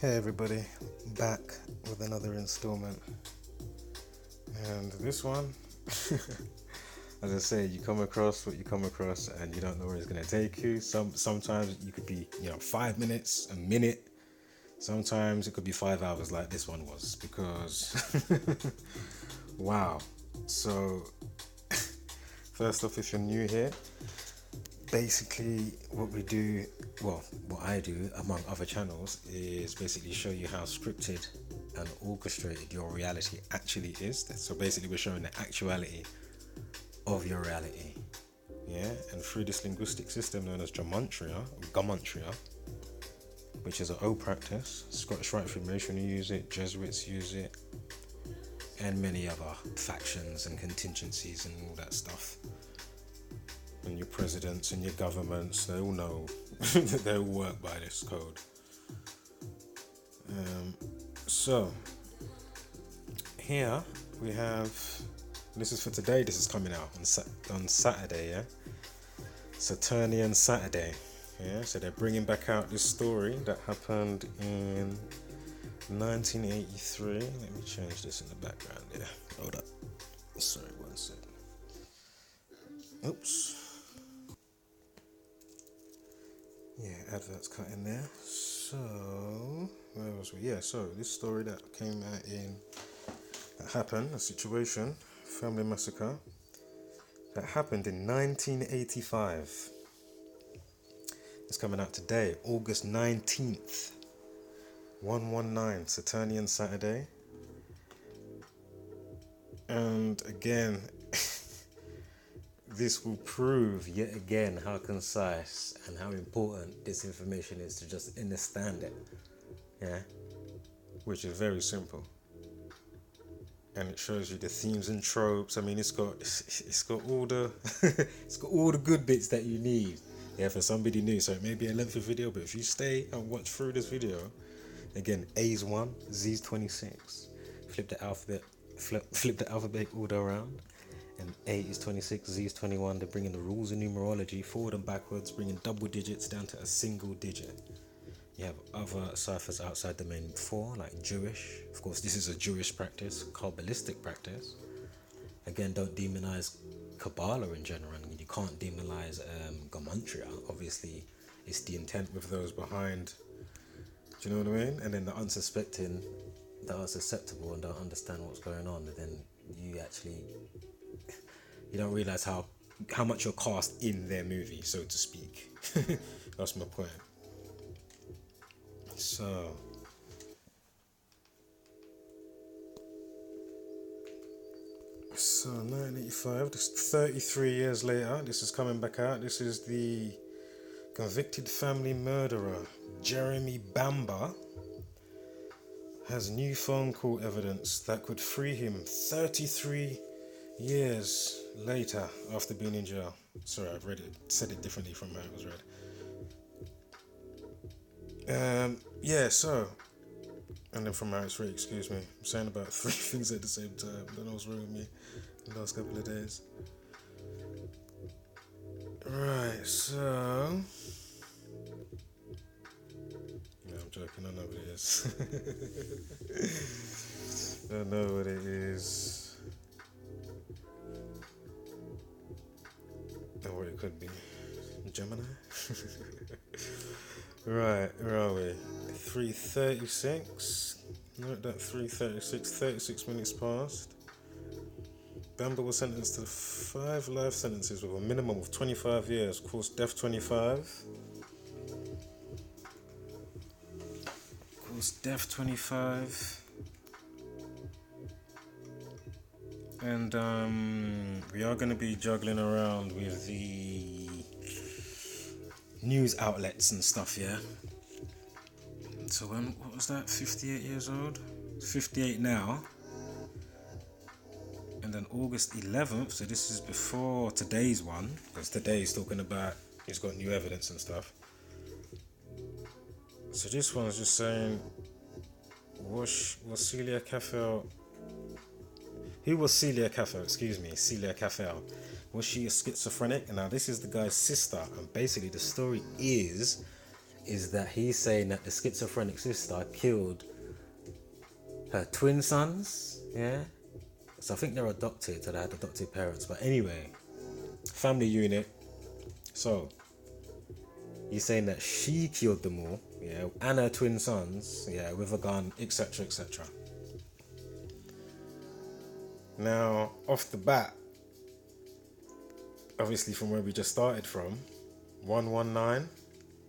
Hey everybody, back with another installment. And this one, as I say, you come across what you come across and you don't know where it's going to take you. Sometimes you could be, 5 minutes, a minute. Sometimes it could be 5 hours like this one was, because wow. So first off, if you're new here, basically what I do among other channels is basically show you how scripted and orchestrated your reality actually is. So basically we're showing the actuality of your reality, and through this linguistic system known as Gematria, which is an old practice. Scottish Rite Formation use it, Jesuits use it, and many other factions and contingencies and all that stuff. And your presidents and your governments, they all know that they all work by this code. So here we have, this is for today, this is coming out on Saturday, Saturnian Saturday. So they're bringing back out this story that happened in 1983. Let me change this in the background here. Hold up. Sorry, one second. Oops. Adverts cut in there. So, where was we? So this story that came out that happened, a situation, family massacre, that happened in 1985. It's coming out today, August 19th, 119, Saturnian Saturday. And again, this will prove yet again how concise and how important this information is to just understand it, which is very simple. And it shows you the themes and tropes. I mean, it's got all the it's got all the good bits that you need. For somebody new. So it may be a lengthy video, but if you stay and watch through this video, again, A's 1, Z's 26. Flip the alphabet order around. And A is 26, Z is 21. They're bringing the rules of numerology forward and backwards, bringing double digits down to a single digit. You have other ciphers outside the main 4, like Jewish. Of course, this is a Jewish practice, Kabbalistic practice. Again, don't demonize Kabbalah in general. You can't demonize Gematria. Obviously, it's the intent with those behind. Do you know what I mean? And then the unsuspecting, that are susceptible and don't understand what's going on, and then you don't realize how much you're cast in their movie, so to speak. That's my point. So 1985, this 33 years later, this is coming back out. This is the convicted family murderer Jeremy Bamber has new phone call evidence that could free him 33 years later after being in jail. Sorry, I've said it differently from how it was read. So, and then from how it's read, excuse me. I'm saying about 3 things at the same time. I don't know what's wrong with me the last couple of days. Right, so... No, I'm joking, I know what it is. I know what it is. Or what it could be. Gemini? Right, where are we? 3:36. No, that 3:36. 36 minutes past. Bamber was sentenced to 5 life sentences with a minimum of 25 years. Of course, death 25. Death 25. And we are going to be juggling around with the news outlets and stuff, So what was that? 58 years old? 58 now. And then August 11th, so this is before today's one, because today is talking about he's got new evidence and stuff. So this one's just saying, was Celia Caffel... Who was Celia Caffel? Celia Caffel. Was she a schizophrenic? And now this is the guy's sister, and basically the story is is that he's saying that the schizophrenic sister killed her twin sons, yeah? So I think they're adopted, so they had adopted parents. But anyway, family unit. So he's saying that she killed them all, yeah, and her twin sons, yeah, with a gun, etc., etc. Now, off the bat, obviously from where we just started from, 119,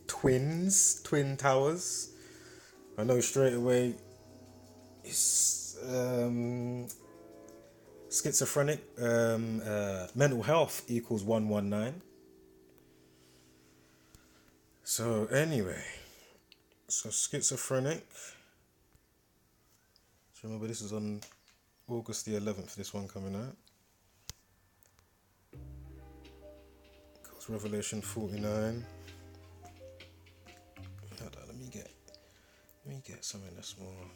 twin towers. I know straight away it's schizophrenic, mental health equals 119. So anyway, so schizophrenic. So remember, this is on August the 11th, this one coming out. It's Revelation 49. Hold on, let me get something that's more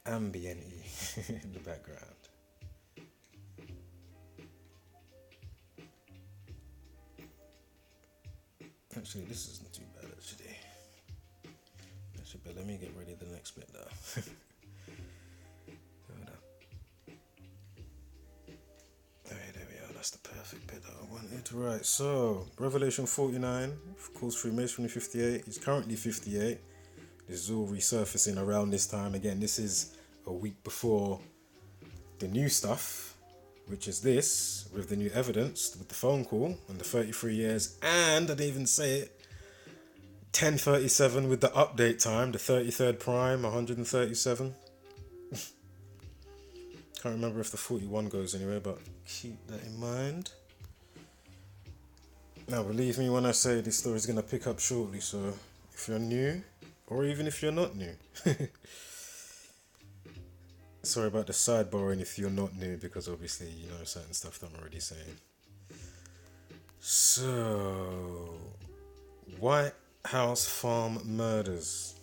ambient-y in the background. Actually, this isn't too bad, actually. But let me get ready the next bit, though. Hold on. Alright, there we are. That's the perfect bit that I wanted. Right, so, Revelation 49, of course, Freemasonry 58. He's currently 58. This is all resurfacing around this time. Again, this is a week before the new stuff, which is this, with the new evidence, with the phone call, and the 33 years, and I didn't even say it, 1037 with the update time, the 33rd prime, 137. Can't remember if the 41 goes anywhere, but keep that in mind. Now, believe me when I say this story is going to pick up shortly, so if you're new, or even if you're not new. Sorry about the sidebar, and if you're not new, because obviously you know certain stuff that I'm already saying. So, whitehouse farm murders.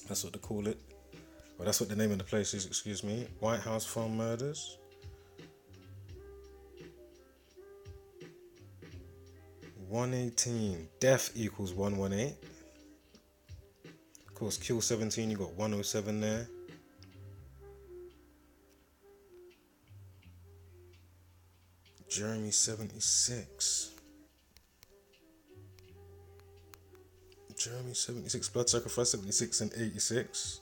That's what they call it. Well, that's what the name of the place is, excuse me. Whitehouse farm murders. (118) Death equals 118. Of course, kill 17, you got 107 there. Jeremy 76. Jeremy 76, blood sacrifice 76 and 86.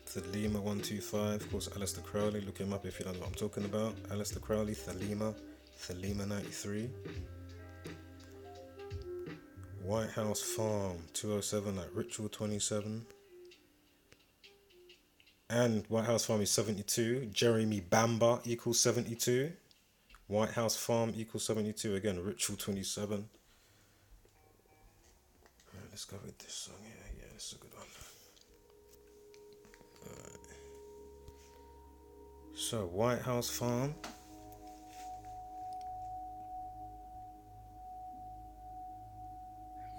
Thelema 125, of course, Alistair Crowley, look him up if you don't know what I'm talking about. Alistair Crowley, Thelema 93. Whitehouse Farm 207, like Ritual 27. And Whitehouse Farm is 72. Jeremy Bamba equals 72. Whitehouse Farm equals 72. Again, Ritual 27. Alright, let's go with this song here. Yeah, this is a good one. Alright. So, Whitehouse Farm.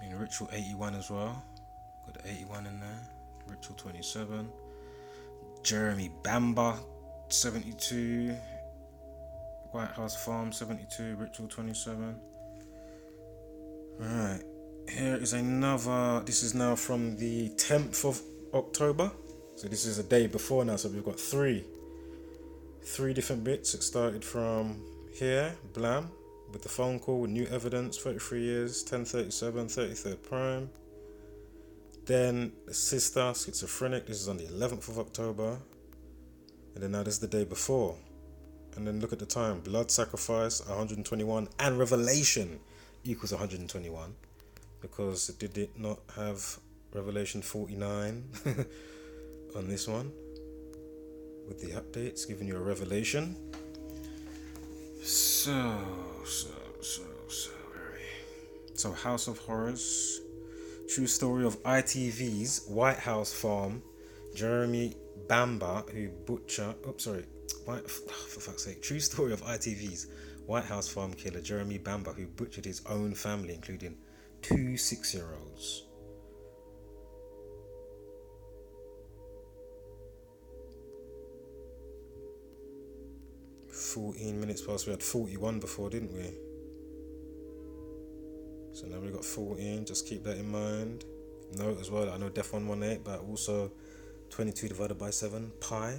I mean, Ritual 81 as well. Got the 81 in there. Ritual 27. Jeremy Bamba 72. Whitehouse Farm 72. Ritual 27. Alright. Here is another. This is now from the 10th of October. So this is a day before now. So we've got three different bits. It started from here, blam, with the phone call with new evidence, 33 years, 1037, 33rd prime. Then the sister, schizophrenic, this is on the 11th of October. And then now this is the day before. And then look at the time, blood sacrifice, 121, and revelation equals 121. Because it did not have Revelation 49 on this one. With the updates, giving you a revelation. So, House of Horrors. True story of ITV's Whitehouse Farm. Jeremy Bamba, who butcher... for fuck's sake. True story of ITV's Whitehouse Farm killer, Jeremy Bamba, who butchered his own family, including 2 6-year-olds. 14 minutes past. We had 41 before, didn't we? So now we've got 14. Just keep that in mind. Note as well, I know Def 118, but also 22 divided by 7 pi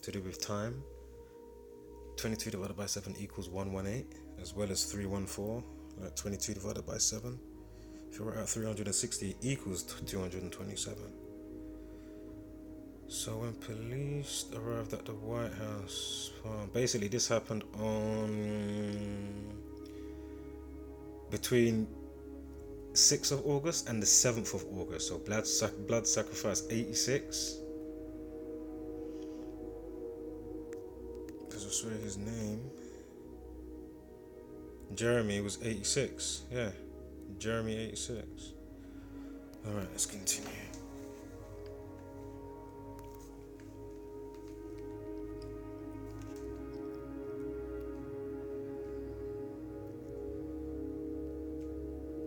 to do with time. 22 divided by 7 equals 118, as well as 314. Like 22 divided by 7. If you're at 360, it equals 227. So when police arrived at the White House farm, basically this happened on between 6th of August and the 7th of August. So blood sacrifice 86. Because I swear his name, Jeremy, was 86. Yeah, Jeremy 86. Alright, let's continue.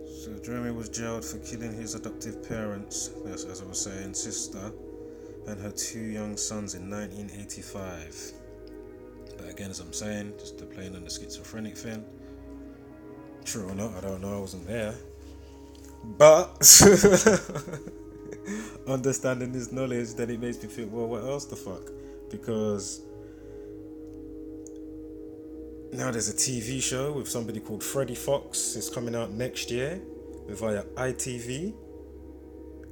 So Jeremy was jailed for killing his adoptive parents, as I was saying, sister, and her 2 young sons in 1985. But again, as I'm saying, just to play on the schizophrenic thing. True or not, I don't know, I wasn't there. But understanding this knowledge, then it makes me think, well, what else the fuck? Because now there's a TV show with somebody called Freddie Fox. It's coming out next year via ITV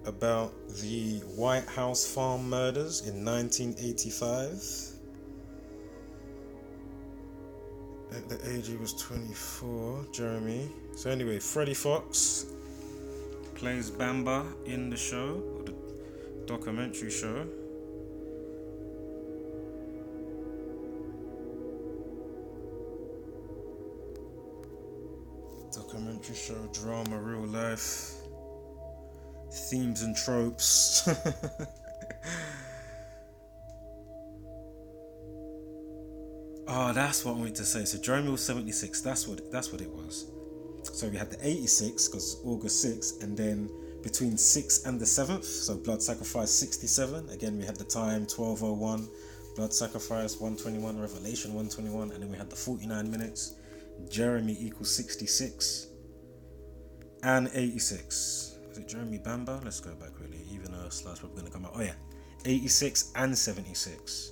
about the White House farm murders in 1985. At the age he was 24, Jeremy. So anyway, Freddie Fox plays Bamba in the show, or the documentary show. Documentary show, drama, real life, themes and tropes. Oh, that's what I wanted to say. So Jeremy was 76. That's what it was. So we had the 86 because August 6th, and then between 6th and the 7th, so blood sacrifice 67. Again, we had the time 12:01, blood sacrifice 121, revelation 121, and then we had the 49 minutes. Jeremy equals 66 and 86. Is it Jeremy Bamba? Let's go back really. Even though slide's probably going to come out. Oh yeah, 86 and 76.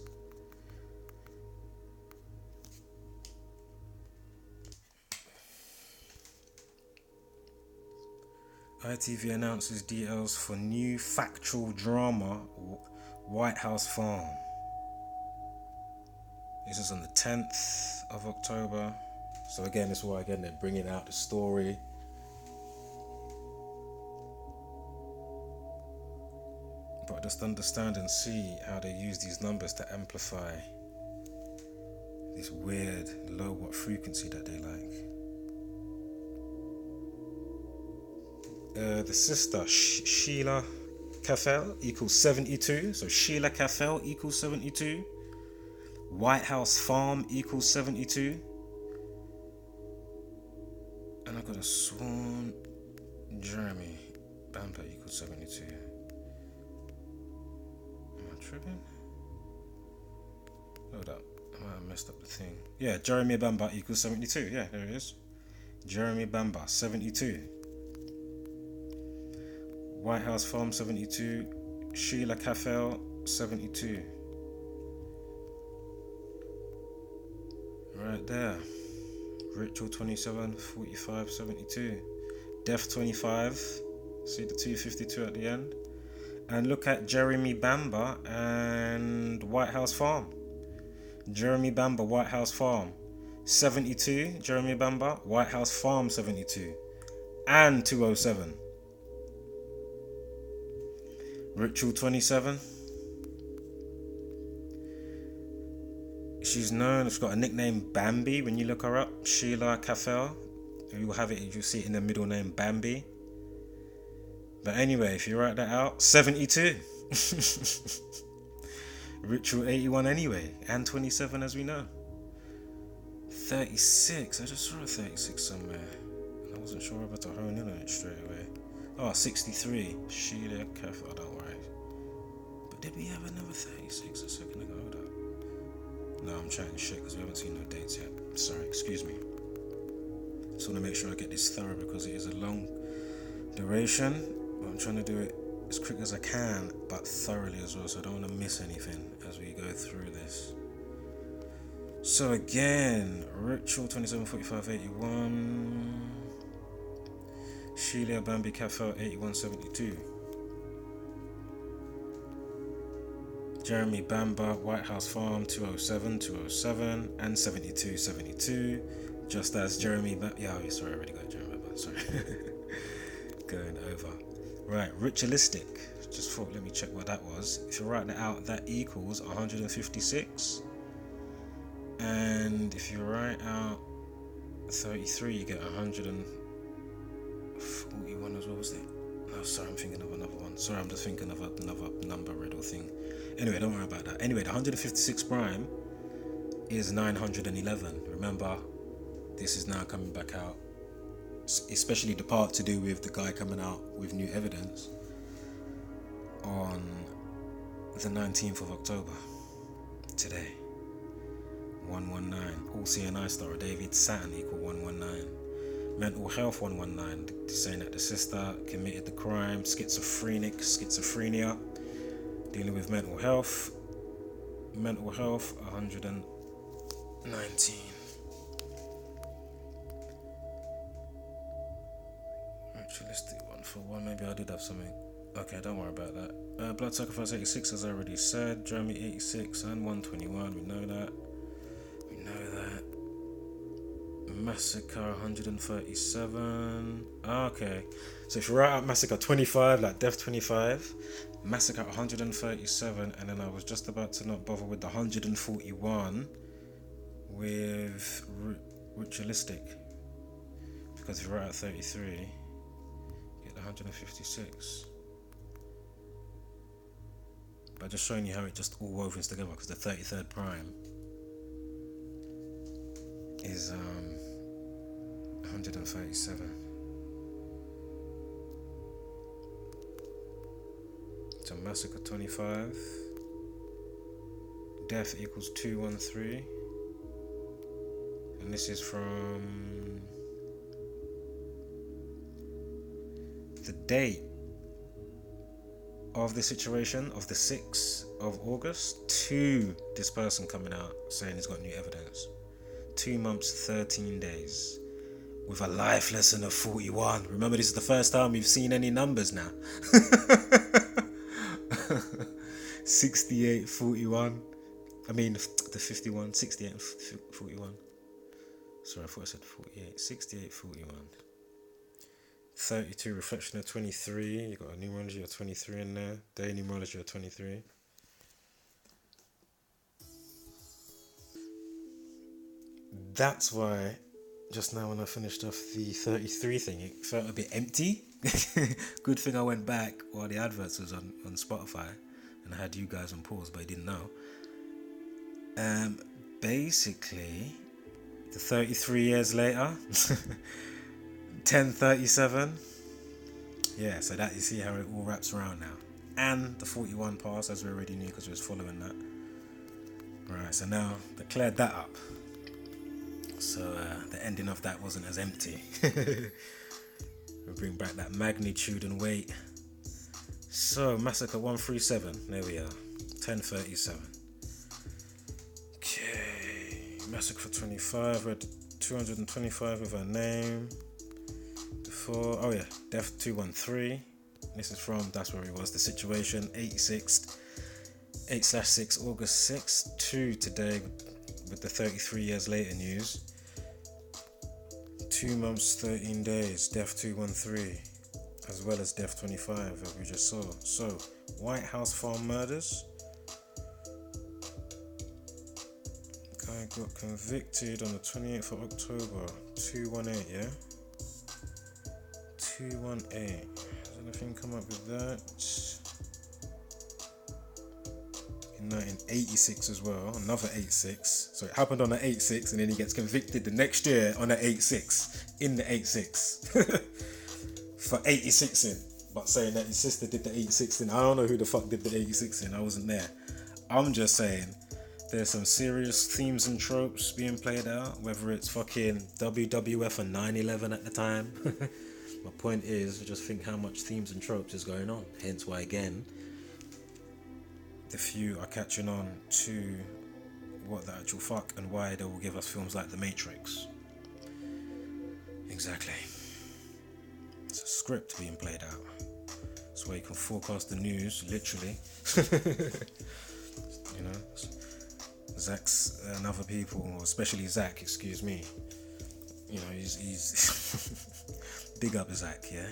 ITV announces details for new factual drama, White House Farm. This is on the 10th of October. So again, this is why again they're bringing out the story. But just understand and see how they use these numbers to amplify this weird low watt frequency that they like. The sister Sheila Caffell equals 72. So Sheila Caffell equals 72. White House Farm equals 72. And I could have sworn Jeremy Bamba equals 72. Am I tripping? Hold up. I might have messed up the thing. Yeah, Jeremy Bamba equals 72. Yeah, there it is. Jeremy Bamba, 72. White House Farm, 72. Sheila Caffell, 72. Right there. Ritual 27, 45, 72. Death 25. See the 252 at the end. And look at Jeremy Bamba and White House Farm. Jeremy Bamba, White House Farm, 72. Jeremy Bamba, White House Farm, 72. And 207. Ritual 27. She's got a nickname Bambi when you look her up. Sheila Caffell. You'll have it, you'll see it in the middle name Bambi. But anyway, if you write that out, 72. Ritual 81 anyway. And 27 as we know. 36. I just saw a 36 somewhere. I wasn't sure about to hone in on it straight away. Oh, 63. Sheila Caffell. Don't worry. But did we have another 36 a second ago? Hold up. No, I'm chatting shit because we haven't seen no dates yet. Sorry, excuse me. Just want to make sure I get this thorough because it is a long duration. But I'm trying to do it as quick as I can, but thoroughly as well, so I don't want to miss anything as we go through this. So again, Ritual 274581, Sheila Bambi Cafe 8172, Jeremy Bamba Whitehouse Farm 207 and 7272, just as Jeremy sorry, I already got Jeremy Bamba, sorry. Going over. Right, ritualistic. Just thought, let me check what that was. If you write that out, that equals 156. And if you write out 33, you get 141 as well, was it? No, sorry, I'm thinking of another one. Sorry, I'm just thinking of another number riddle thing. Anyway, don't worry about that. Anyway, the 156 prime is 911. Remember, this is now coming back out, especially the part to do with the guy coming out with new evidence on the 19th of October, today. 119. All CNI star David Saturn equal 119. Mental health 119, saying that the sister committed the crime. Schizophrenia, dealing with mental health 119. Ritualistic 141, maybe I did have something. Okay, don't worry about that. Blood sacrifice 86, as I already said. Jeremy 86 and 121, we know that. Massacre 137. Okay, so if you write out Massacre 25, like Death 25, Massacre 137, and then I was just about to not bother with the 141 with ritualistic, because if you write out 33, you get the 156. But just showing you how it just all wovens together, because the 33rd prime is 137. So Massacre 25, Death equals 213, and this is from the date of the situation of the 6th of August to this person coming out saying he's got new evidence. 2 months, 13 days, with a life lesson of 41. Remember, this is the first time we've seen any numbers now. 68, 41. I mean, the 51, 68 and 41. Sorry, I thought I said 48. 68, 41. 32, reflection of 23. You got a numerology of 23 in there. Day numerology of 23. That's why just now when I finished off the 33 thing, it felt a bit empty. Good thing I went back while the adverts was on Spotify and I had you guys on pause, but I didn't know. Basically, the 33 years later, 1037. Yeah, so that you see how it all wraps around now. And the 41 pass, as we already knew because we was following that. Right, so now they cleared that up. So the ending of that wasn't as empty. We bring back that magnitude and weight. So Massacre 137, there we are, 1037. Okay, Massacre 25, we had 225 with her name. Before, oh yeah, Death 213. This is from, that's where he was, the situation, 8/6, August 6th, to today with the 33 years later news. 2 months, 13 days, Death 213, as well as Death 25, as we just saw. So, Whitehouse Farm murders. Guy got convicted on the 28th of October, 218, yeah? 218. Does anything come up with that? In 1986 as well, another 86. So it happened on the 86, and then he gets convicted the next year on the 86, in the 86, for 86 in, but saying that his sister did the 86 in. I don't know who the fuck did the 86 in. I wasn't there. I'm just saying There's some serious themes and tropes being played out, whether it's fucking WWF and 9/11 at the time. My point is, just think how much themes and tropes is going on. Hence why, again, the few are catching on to what the actual fuck and why they will give us films like The Matrix. Exactly. It's a script being played out. That's why you can forecast the news, literally. You know, Zach's and other people, or especially Zach, excuse me. You know, he's big up Zach, yeah?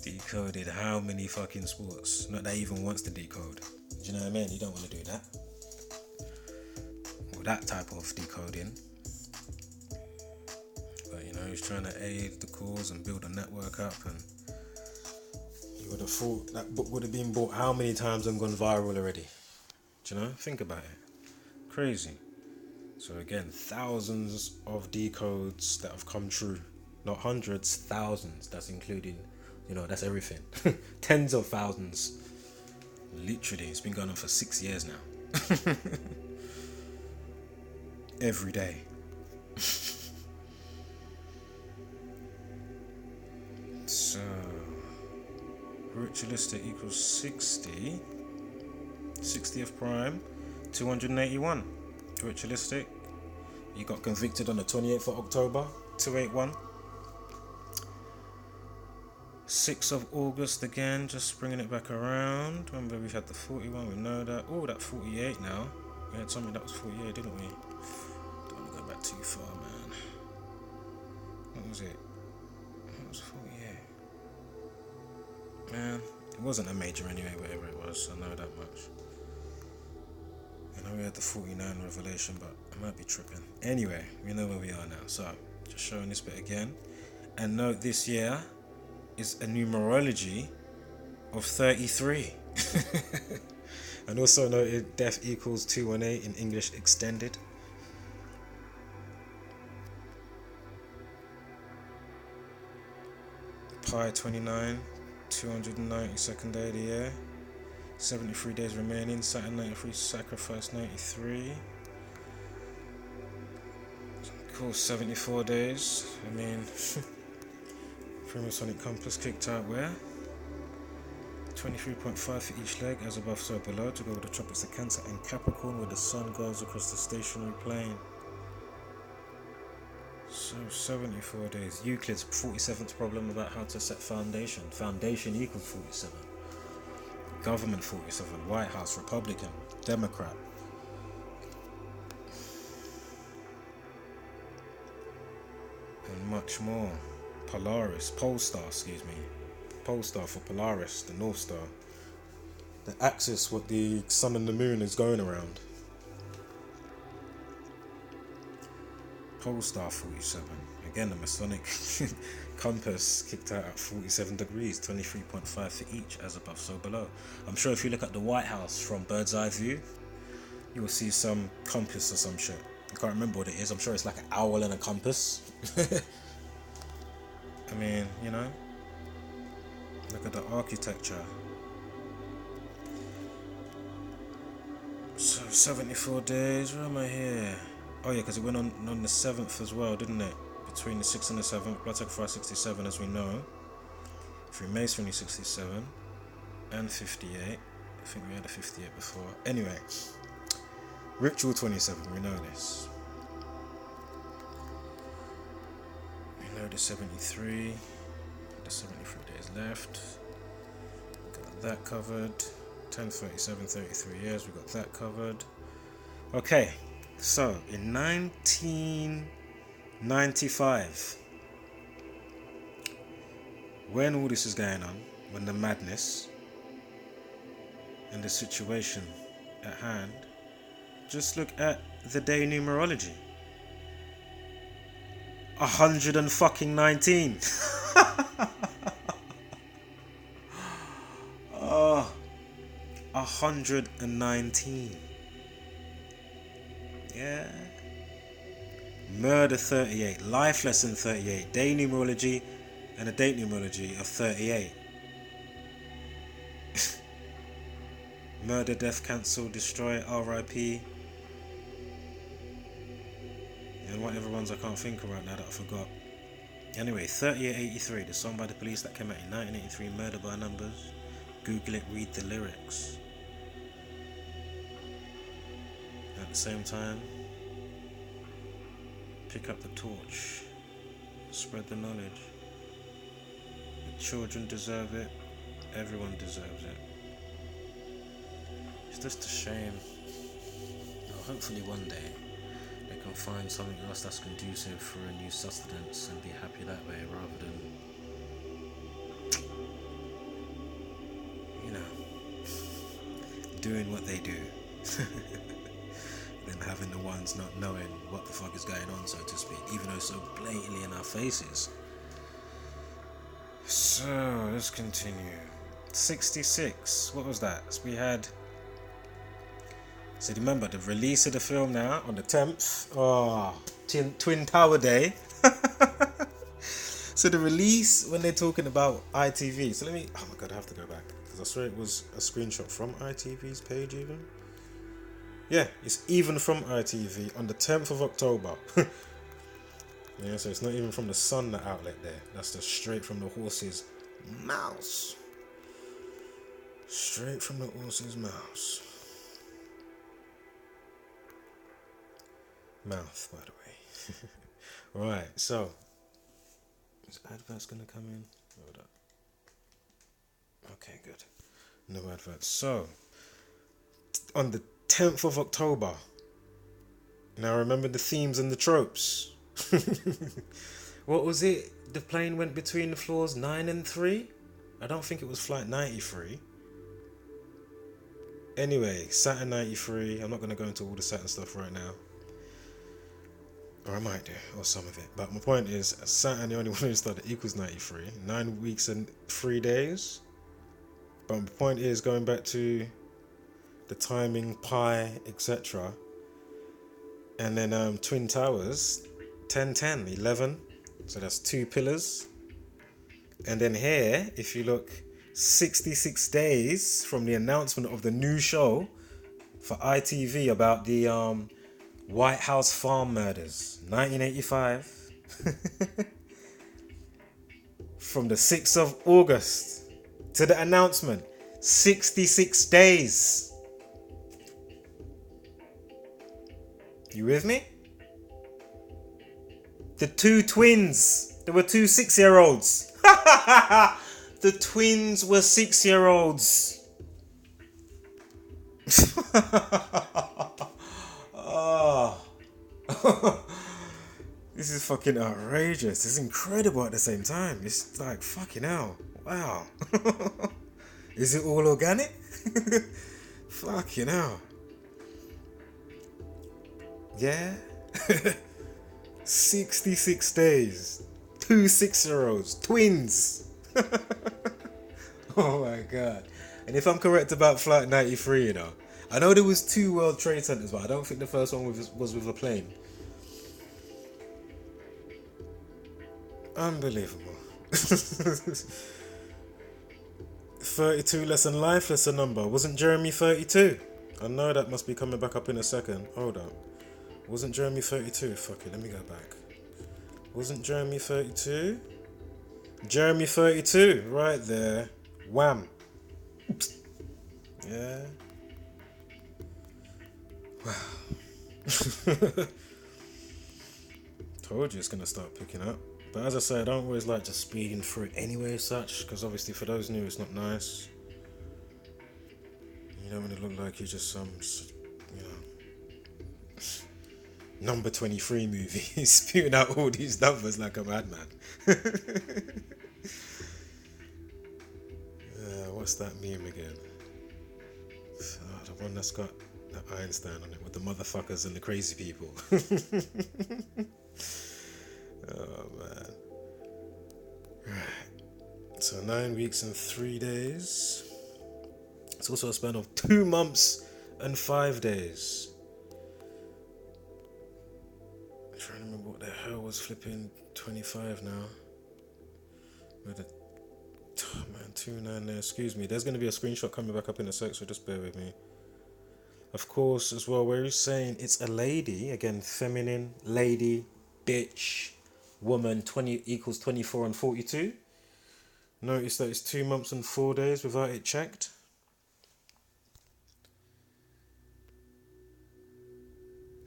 Decoded how many fucking sports? Not that he even wants to decode. Do you know what I mean? You don't want to do that. Or that type of decoding. But you know, he's trying to aid the cause and build a network up, and you would have thought that book would have been bought how many times and gone viral already? Do you know? Think about it. Crazy. So again, thousands of decodes that have come true. Not hundreds, thousands. That's including, you know, that's everything. Tens of thousands. Literally, it's been going on for 6 years now. Every day. So, ritualistic equals 60. 60th prime, 281. Ritualistic. He got convicted on the 28th of October, 281. 6th of August again, just bringing it back around. Remember we had the 41, we know that. Oh, that 48 now. We had something that was 48, didn't we? Don't want to go back too far, man. What was it? It was 48. Man, it wasn't a major anyway, whatever it was, I know that much. I know we had the 49 revelation, but I might be tripping. Anyway, we know where we are now. So, just showing this bit again. And note this year is a numerology of 33. And also noted death equals 218 in English extended. Pi 29, 292nd day of the year. 73 days remaining, Saturn 93, sacrifice 93. Cool, 74 days. I mean, Freemasonic compass kicked out where? 23.5 for each leg, as above so below, to go with the tropics of Cancer and Capricorn, where the sun goes across the stationary plane. So 74 days. Euclid's 47th problem about how to set foundation. Foundation equals 47. Government 47, Whitehouse, Republican, Democrat. And much more. Polaris, Polestar, excuse me. Polestar for Polaris, the North Star. The axis, what the sun and the moon is going around. Polestar 47. Again, the Masonic compass kicked out at 47 degrees, 23.5 for each, as above, so below. I'm sure if you look at the White House from bird's eye view, you will see some compass or some shit. I can't remember what it is. I'm sure it's like an owl and a compass. I mean, you know, look at the architecture. So 74 days, where am I here? Oh yeah, because it went on the 7th as well, didn't it? Between the 6th and the 7th, Blood Sacrifice 67, as we know. Freemasonry 67 and 58. I think we had a 58 before. Anyway, Ritual 27, we know this. We know the 73. The 73 days left. Got that covered. 1037, 33 years, we got that covered. Okay, so in 1995, when all this is going on, when the madness and the situation at hand, just look at the day numerology. 119. Oh, 119. Yeah. Murder 38, life lesson 38, day numerology and a date numerology of 38. Murder, death, cancel, destroy, RIP, and whatever ones I can't think of right now that I forgot. Anyway, 3883, the song by the Police that came out in 1983, Murder by Numbers. Google it, read the lyrics. At the same time, pick up the torch, spread the knowledge. The children deserve it, everyone deserves it. It's just a shame. Hopefully one day they can find something else that's conducive for a new sustenance and be happy that way, rather than, you know, doing what they do. Than having the ones not knowing what the fuck is going on, so to speak, even though it's so blatantly in our faces. So let's continue. 66, what was that? So we had, so remember the release of the film now on the 10th. Oh, Twin Tower Day. So the release, when they're talking about ITV, so let me, oh my god, I have to go back because I swear it was a screenshot from ITV's page even. Yeah, it's even from ITV on the 10th of October. Yeah, so it's not even from the Sun, the outlet there. That's just straight from the horse's mouth. Straight from the horse's mouth. Mouth, by the way. Right, so. Is adverts going to come in? Hold up. Okay, good. No adverts. So, on the 10th of October. Now remember the themes and the tropes. What was it? The plane went between the floors 9 and 3? I don't think it was flight 93. Anyway, Saturn 93. I'm not going to go into all the Saturn stuff right now. Or I might do, or some of it. But my point is, Saturn, the only one who started equals 93. 9 weeks and 3 days. But my point is, going back to the timing, pi, etc. And then Twin Towers, 10, 10, 11. So that's 2 pillars. And then here, if you look, 66 days from the announcement of the new show for ITV about the Whitehouse farm murders, 1985. From the 6th of August to the announcement, 66 days. You with me? The 2 twins. There were 2 6-year-olds. The twins were 6-year-olds. Oh. This is fucking outrageous. It's incredible at the same time. It's like fucking hell. Wow. Is it all organic? Fucking hell. Yeah. 66 days. 2 6-year-olds. Twins. Oh my god. And if I'm correct about Flight 93, you know, I know there was 2 World Trade Centers, but I don't think the first one was with a plane. Unbelievable. 32 less than life, less a number. Wasn't Jeremy 32? I know that must be coming back up in a second. Hold on. Wasn't Jeremy 32? Fuck it, let me go back. Wasn't Jeremy 32? Jeremy 32, right there. Wham. Oops. Yeah. Wow. Told you it's gonna start picking up. But as I say, I don't always like just speeding through it anyway as such, because obviously for those new it's not nice. You don't want to look like you're just some, you know, number 23 movie spewing out all these numbers like a madman. What's that meme again? The one that's got the Einstein on it with the motherfuckers and the crazy people. Oh man. Right. So 9 weeks and 3 days. It's also a span of 2 months and 5 days. I'm trying to remember what the hell was flipping 25 now. With the man, 29 there, excuse me. There's going to be a screenshot coming back up in a sec, so just bear with me. Of course, as well, where he's saying it's a lady, again, feminine, lady, bitch, woman, 20 equals 24 and 42. Notice that it's 2 months and 4 days without it checked.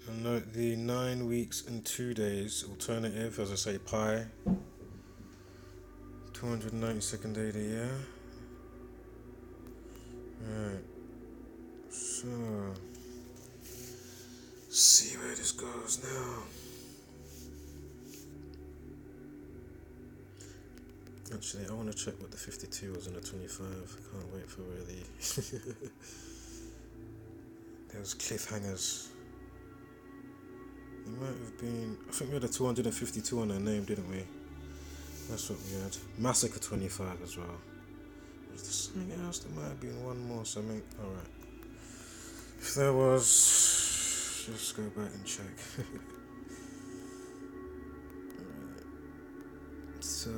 And note the 9 weeks and 2 days alternative, as I say, pi. 292nd day of the year. Right. So, see where this goes now. Actually, I want to check what the 52 was in the 25. Can't wait for where the those cliffhangers. It might have been. I think we had a 252 on our name, didn't we? That's what we had. Massacre 25 as well. Was there something else? There might have been one more something. Alright. If there was, just go back and check. Alright. So,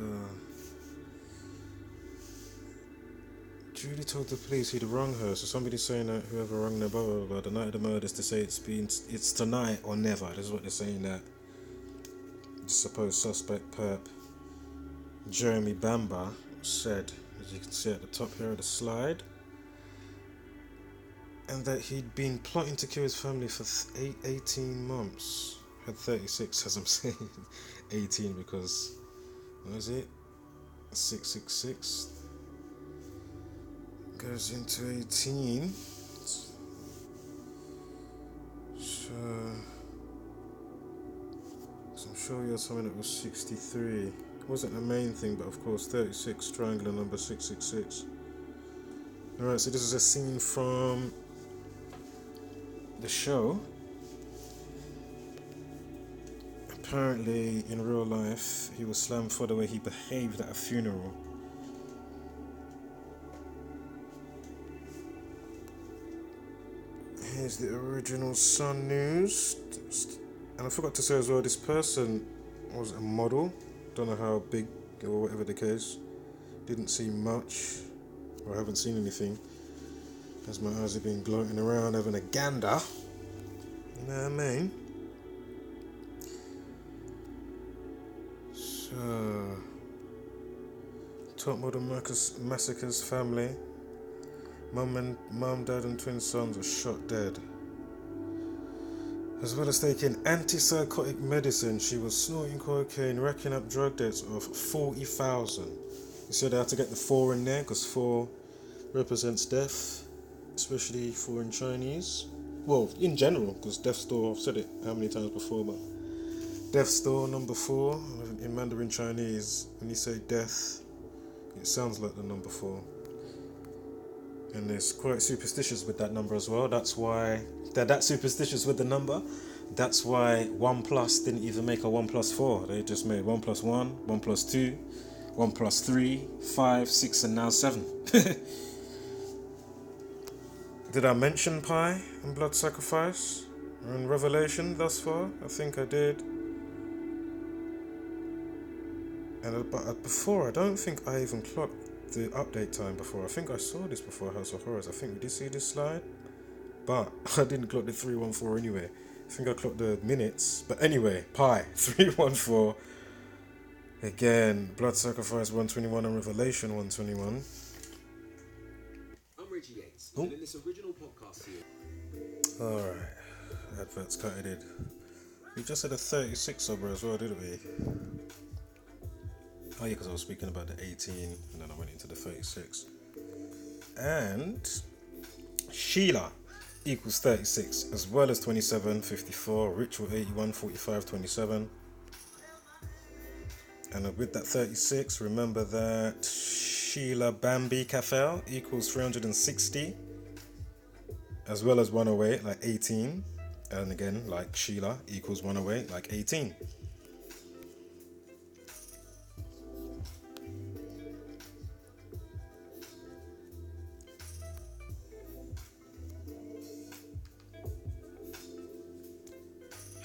Judy told the police he'd wrong her, so somebody's saying that whoever wronged her, blah blah blah, the night of the murder is to say it's tonight or never. This is what they're saying, that the supposed suspect perp Jeremy Bamba said, as you can see at the top here of the slide, and that he'd been plotting to kill his family for 18 months. Had 36 as I'm saying. 18 because, what is it? 666 goes into 18. So I'm sure you had something that was 63. It wasn't the main thing, but of course 36 triangular number 666. Alright, so this is a scene from the show. Apparently in real life he was slammed for the way he behaved at a funeral. Here's the original Sun News. And I forgot to say as well, this person was a model. Don't know how big or whatever the case. Didn't see much, or I haven't seen anything, as my eyes have been gloating around having a gander. You know what I mean? So, top model massacres family. Mum, dad and twin sons were shot dead. As well as taking antipsychotic medicine, she was snorting cocaine, racking up drug debts of 40,000. You said I had to get the 4 in there because 4 represents death, especially 4 in Chinese. Well, in general, because death store, I've said it how many times before, but death store number 4 in Mandarin Chinese, when you say death, it sounds like the number 4. And it's quite superstitious with that number as well. That's why they're that superstitious with the number. That's why 1 plus didn't even make a 1 plus 4. They just made 1 plus 1, 1 plus 2, 1 plus 3, 5, 6, and now 7. Did I mention pi and blood sacrifice and Revelation thus far? I think I did. And before, I don't think I even clocked the update time before. I think I saw this before House of Horrors. I think we did see this slide, but I didn't clock the 314 anyway. I think I clocked the minutes, but anyway, pi 314 again. Blood sacrifice 121 and Revelation 121. I'm Reggie Yates, and in this original podcast series. Alright, adverts cut it in. We just had a 36 sober as well, didn't we? Oh yeah, because I was speaking about the 18 and then I went into the 36. And Sheila equals 36 as well as 27, 54, Ritual 81, 45, 27. And with that 36, remember that Sheila Bambi Cafel equals 360 as well as 108, like 18. And again, like Sheila equals 108, like 18.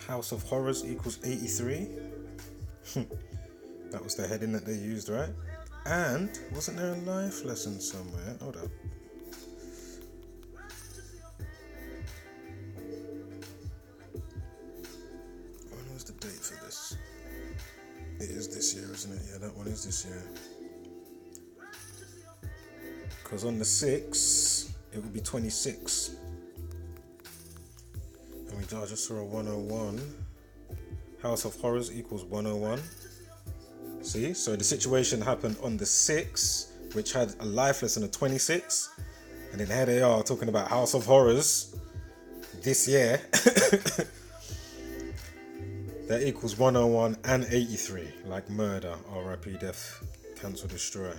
House of Horrors equals 83. That was the heading that they used, right? And wasn't there a life lesson somewhere? Hold up. When was the date for this? It is this year, isn't it? Yeah, that one is this year. Because on the 6th, it will be 26. And I just saw a 101. House of Horrors equals 101. See? So the situation happened on the 6th, which had a life lesson of 26. And then here they are talking about House of Horrors this year. That equals 101 and 83. Like murder, RIP, death, cancel, destroy.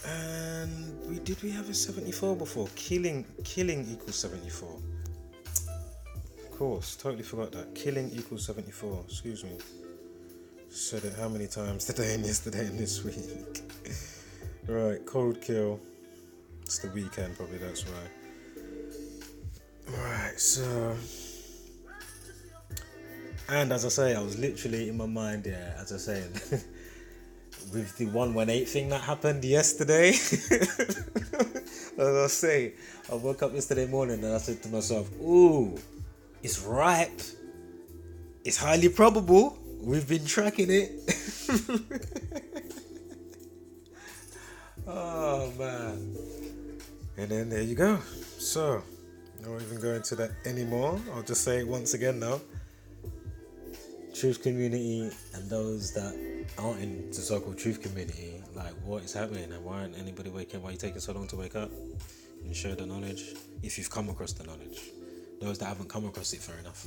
And did we have a 74 before? Killing equals 74. Of course, totally forgot that. Killing equals 74. Excuse me. Said it how many times today and yesterday and this week. Right, cold kill. It's the weekend, probably, that's why. Right, so. And as I say, I was literally in my mind, yeah, as I say, with the 118 thing that happened yesterday. As I say, I woke up yesterday morning and I said to myself, ooh, it's ripe. It's highly probable. We've been tracking it. Oh, man. And then there you go. So, I won't even go into that anymore. I'll just say it once again now. Truth community and those that aren't in the so-called truth community, like, what is happening and why aren't anybody waking up? Why are you taking so long to wake up and share the knowledge? If you've come across the knowledge. Those that haven't come across it, fair enough.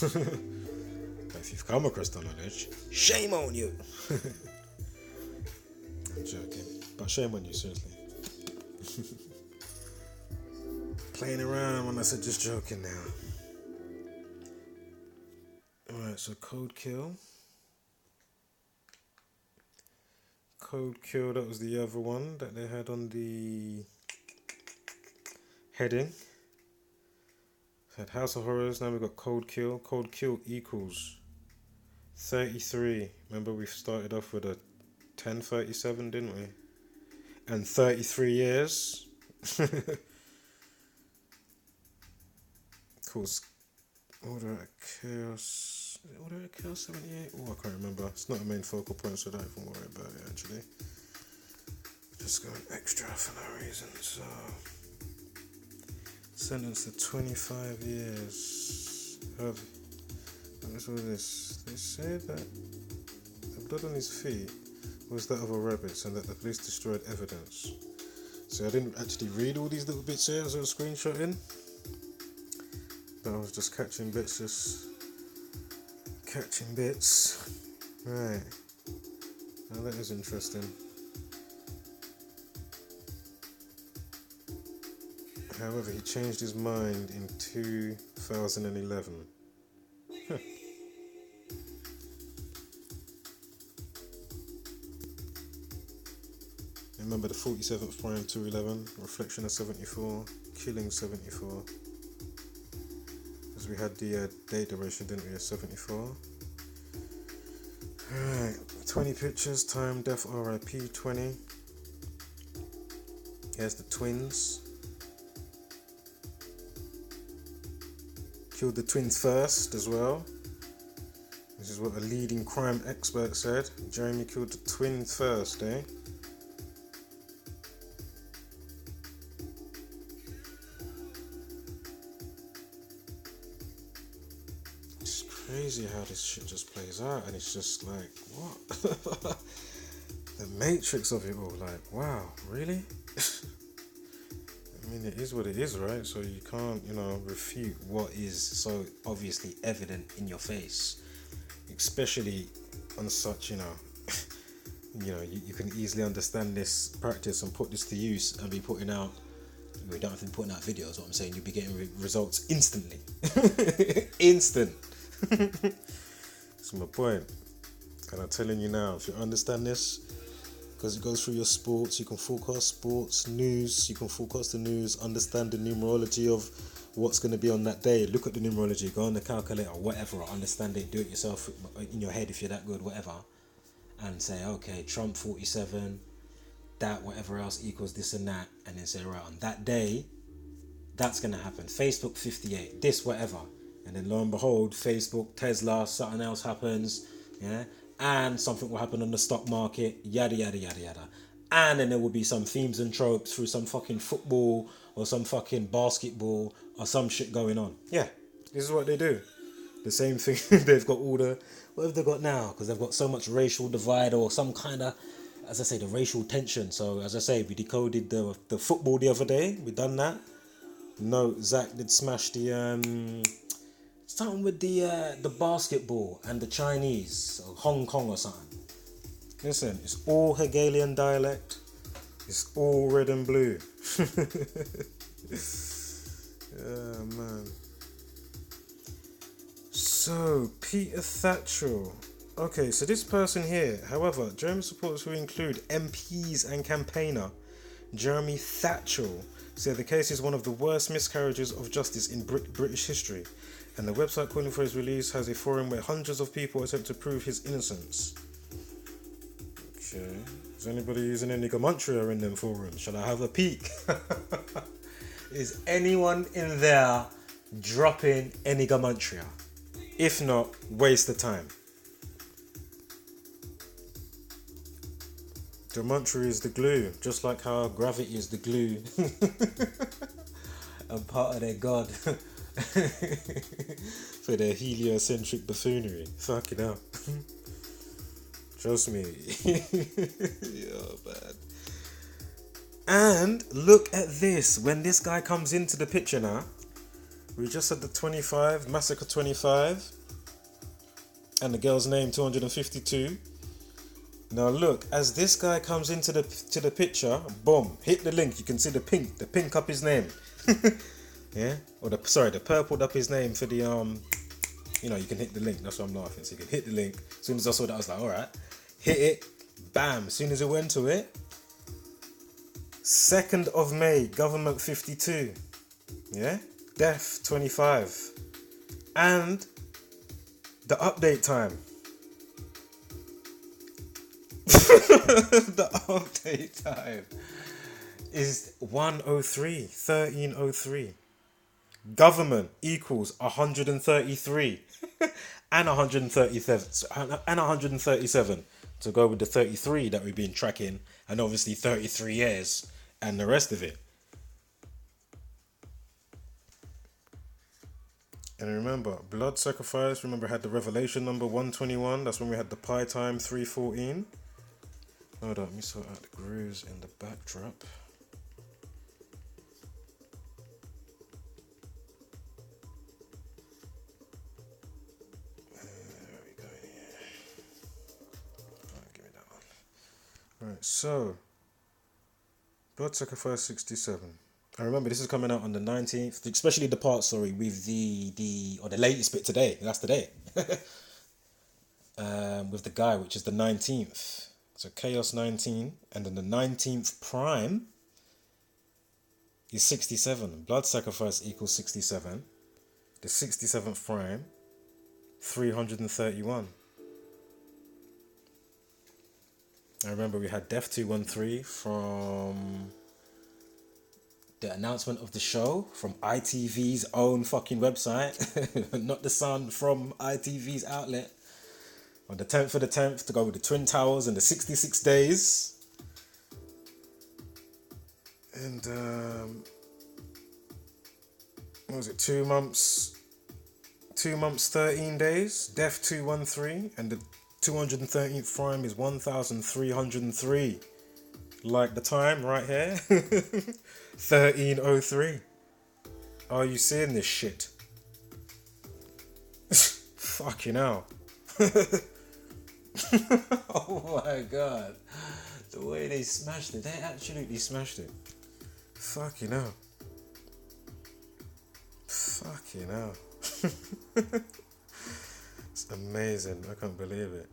But if you've come across the knowledge, shame on you. I'm joking. But shame on you, seriously. Playing around when I said just joking now. Alright, so Code Kill. Code Kill, that was the other one that they had on the heading. Had House of Horrors, now we've got Code Kill. Code Kill equals 33. Remember we started off with a 1037, didn't we? And 33 years. Course, Order at Chaos. Is it Order at Chaos 78? Oh, I can't remember. It's not a main focal point, so don't even worry about it actually. Just going extra for no reason. So, sentenced to 25 years. What's all this? They said that the blood on his feet was that of a rabbit and that the police destroyed evidence. So I didn't actually read all these little bits here as I was screenshotting. But I was just catching bits, Right. Now that is interesting. However, he changed his mind in 2011. Huh. Remember the 47th prime 211, reflection of 74, killing 74. Because we had the date duration, didn't we, of 74. Alright, 20 pictures, time, death, RIP, 20. Here's the twins. Killed the twins first as well. This is what a leading crime expert said. Jeremy killed the twins first, eh? It's crazy how this shit just plays out, and it's just like, what? The matrix of it all, like, wow, really? I mean, it is what it is, right? So you can't, refute what is so obviously evident in your face, especially on such, you can easily understand this practice and put this to use and be putting out. We don't have to be putting out videos. What I'm saying, you'll be getting results instantly, instant. That's my point. And I'm telling you now, if you understand this. Because it goes through your sports, you can forecast sports, news, you can forecast the news, understand the numerology of what's going to be on that day. Look at the numerology, go on the calculator, whatever, understand it, do it yourself in your head if you're that good, whatever, and say, okay, Trump 47, that whatever else equals this and that, and then say, right, on that day, that's going to happen. Facebook 58, this whatever, and then lo and behold, Facebook, Tesla, something else happens, yeah, and something will happen on the stock market, yada yada yada yada, and then there will be some themes and tropes through some fucking football or some fucking basketball or some shit going on. Yeah, this is what they do. The same thing. They've got all the, what have they got now? Because they've got so much racial divide or some kind of, as I say, the racial tension. So as I say, we decoded the football the other day. We done that. No, Zach did smash the something with the basketball and the Chinese, or Hong Kong or something. Listen, it's all Hegelian dialect. It's all red and blue. Yeah, man. So, Peter Thatcher. Okay, so this person here, however, German supporters who include MPs and campaigner Jeremy Thatcher say the case is one of the worst miscarriages of justice in British history, and the website calling for his release has a forum where hundreds of people attempt to prove his innocence. Okay, is anybody using any Gematria in them forums? Shall I have a peek? Is anyone in there dropping any Gematria? If not, waste the time. Gematria is the glue, just like how gravity is the glue. And part of their god. For their heliocentric buffoonery. Fucking hell. Trust me. Oh, man. And look at this. When this guy comes into the picture now, we just had the 25, Massacre 25, and the girl's name 252. Now look, as this guy comes into the picture, boom, hit the link. You can see the pink up his name. Yeah, or the purpled up his name for the you can hit the link. That's why I'm laughing. So you can hit the link. As soon as I saw that, I was like, all right, hit it, bam. As soon as it went to it, 2nd of May, government 52, yeah, death 25, and the update time. The update time is 1303. Government equals 133 and 137 to go with the 33 that we've been tracking, and obviously 33 years and the rest of it. And remember, blood sacrifice, remember, had the revelation number 121. That's when we had the pi time 314. Hold on, let me sort out the grooves in the backdrop. There we go here. Alright, give me that one. Right, so blood sacrifice 67. And remember, this is coming out on the 19th, especially the part, with the latest bit today. That's today. With the guy, which is the 19th. So Chaos 19, and then the 19th prime is 67. Blood sacrifice equals 67. The 67th prime, 331. I remember we had Death 213 from the announcement of the show from ITV's own fucking website, not the Sun, from ITV's outlet. On the 10th of the 10th, to go with the Twin Towers and the 66 days. And, what was it, 2 months, 13 days, Death 213, and the 213th prime is 1,303. Like the time right here, 1303. Are you seeing this shit? Fucking hell. Oh my god, the way they smashed it, they absolutely smashed it. Fucking hell. Fucking hell. It's amazing, I can't believe it.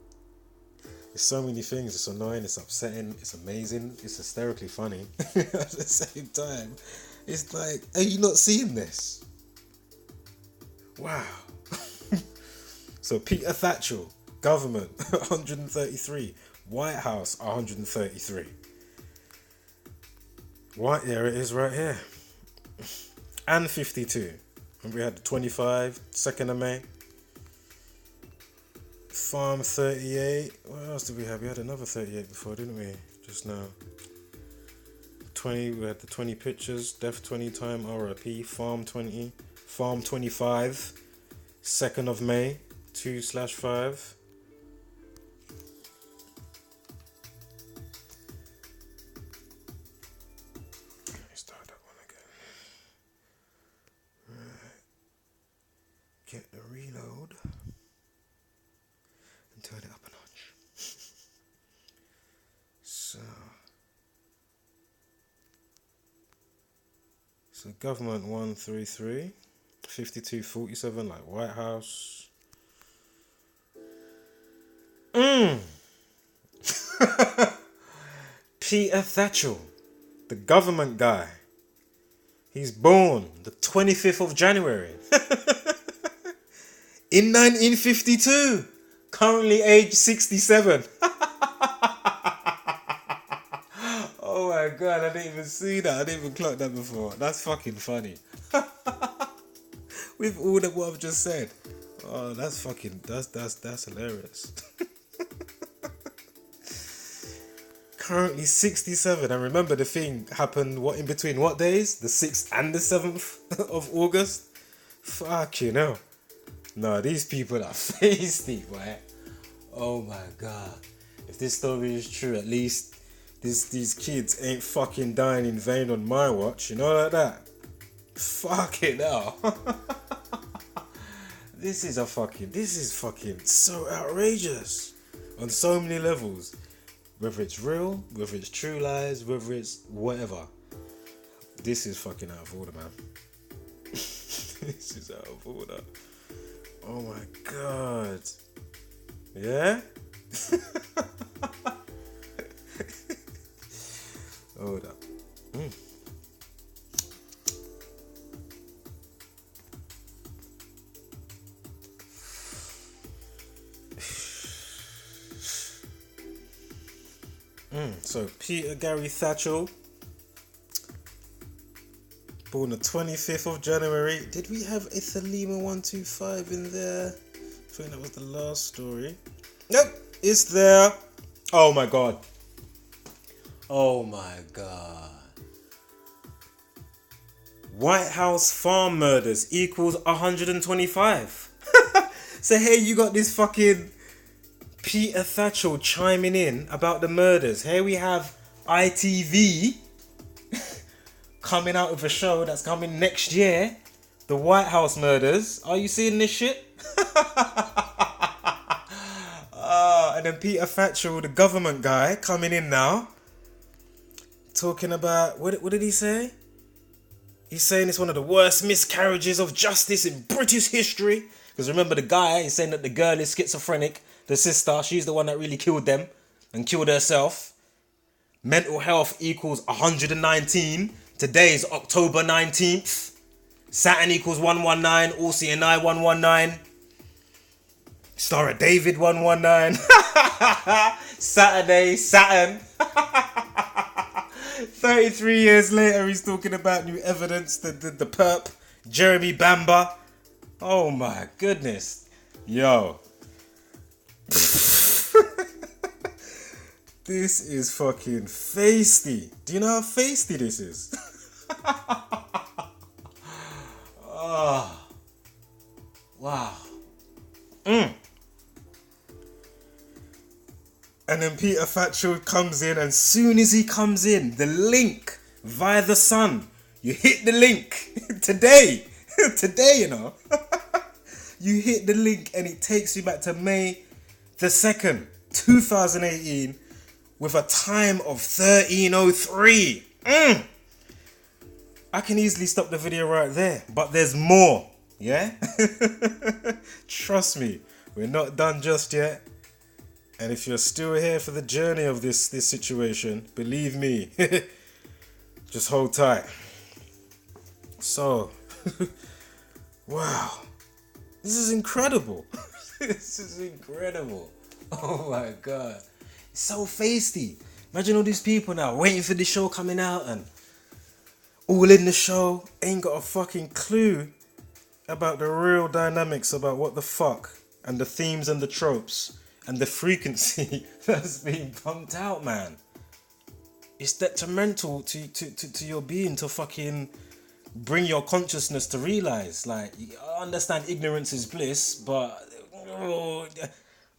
There's so many things, it's annoying, it's upsetting, it's amazing, it's hysterically funny. At the same time, it's like, are you not seeing this? Wow. So Peter Thatcher, government, 133. White House, 133. White, there it is right here. And 52. And we had the 25, 2nd of May. Farm 38. What else did we have? We had another 38 before, didn't we? Just now. 20, we had the 20 pictures. Death 20 time RIP. Farm 20. Farm 25. 2nd of May. 2/5. Let me start that one again. Right. Get the reload. And turn it up a notch. So government 133, 5247 like White House. Peter Thatcher, the government guy. He's born the 25th of January in 1952. Currently age 67. Oh my god, I didn't even see that. I didn't even clock that before. That's fucking funny. With all that what I've just said. Oh, that's hilarious. Currently 67. And remember the thing happened in between what days? The 6th and the 7th of August? Fuck you know. No, these people are feisty, boy. Oh my god. If this story is true, at least these kids ain't fucking dying in vain on my watch, you know, like that. Fucking hell. This is fucking so outrageous on so many levels. Whether it's real, whether it's true lies, whether it's whatever. This is fucking out of order, man. This is out of order. Oh my god. Yeah? Hold up. So Peter Gary Thatcher, born the 25th of January. Did we have a Thelema 125 in there? I think that was the last story. Nope, it's there. Oh my god. Oh my god. White House farm murders equals 125. So hey, you got this fucking Peter Thatcher chiming in about the murders. Here we have ITV coming out with a show that's coming next year. The White House murders. Are you seeing this shit? And then Peter Thatcher, the government guy, coming in now. Talking about, what did he say? He's saying it's one of the worst miscarriages of justice in British history. Because remember the guy, he's saying that the girl is schizophrenic. The sister, she's the one that really killed them and killed herself. Mental health equals 119. Today is October 19th. Saturn equals 119. All-seeing-eye 119. Star of David 119. Saturday, Saturn. 33 years later, he's talking about new evidence. The perp, Jeremy Bamber. Oh my goodness. Yo. This is fucking feisty. Do you know how feisty this is? Oh. Wow. And then Peter Thatcher comes in, and soon as he comes in, the link via the Sun, you hit the link today, you know, you hit the link and it takes you back to May the 2nd, 2018, with a time of 13:03. I can easily stop the video right there, but there's more, yeah? Trust me, we're not done just yet. And if you're still here for the journey of this situation, believe me, just hold tight. So, wow. This is incredible. This is incredible. Oh my god. It's so feisty. Imagine all these people now waiting for the show coming out and all in the show ain't got a fucking clue about the real dynamics about what the fuck and the themes and the tropes and the frequency that's being pumped out, man. It's detrimental to your being to fucking bring your consciousness to realize, like, I understand ignorance is bliss, but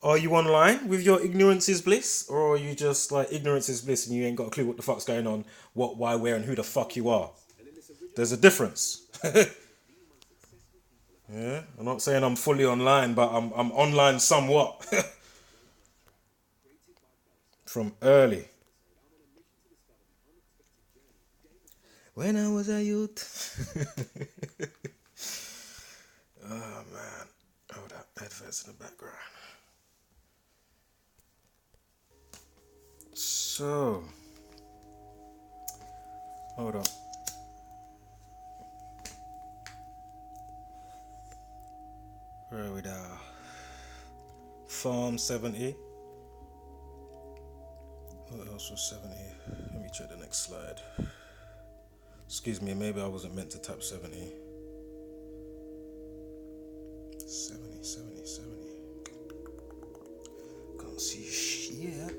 are you online with your ignorance is bliss, or are you just like ignorance is bliss and you ain't got a clue what the fuck's going on, what, why, where, and who the fuck you are? There's a difference. Yeah, I'm not saying I'm fully online, but I'm online somewhat. From early. When I was a youth. Oh man. Oh, that advert's in the background. So, hold on. Where are we now? Farm 70. What else was 70? Let me check the next slide. Excuse me, maybe I wasn't meant to tap 70. 70. Can't see shit.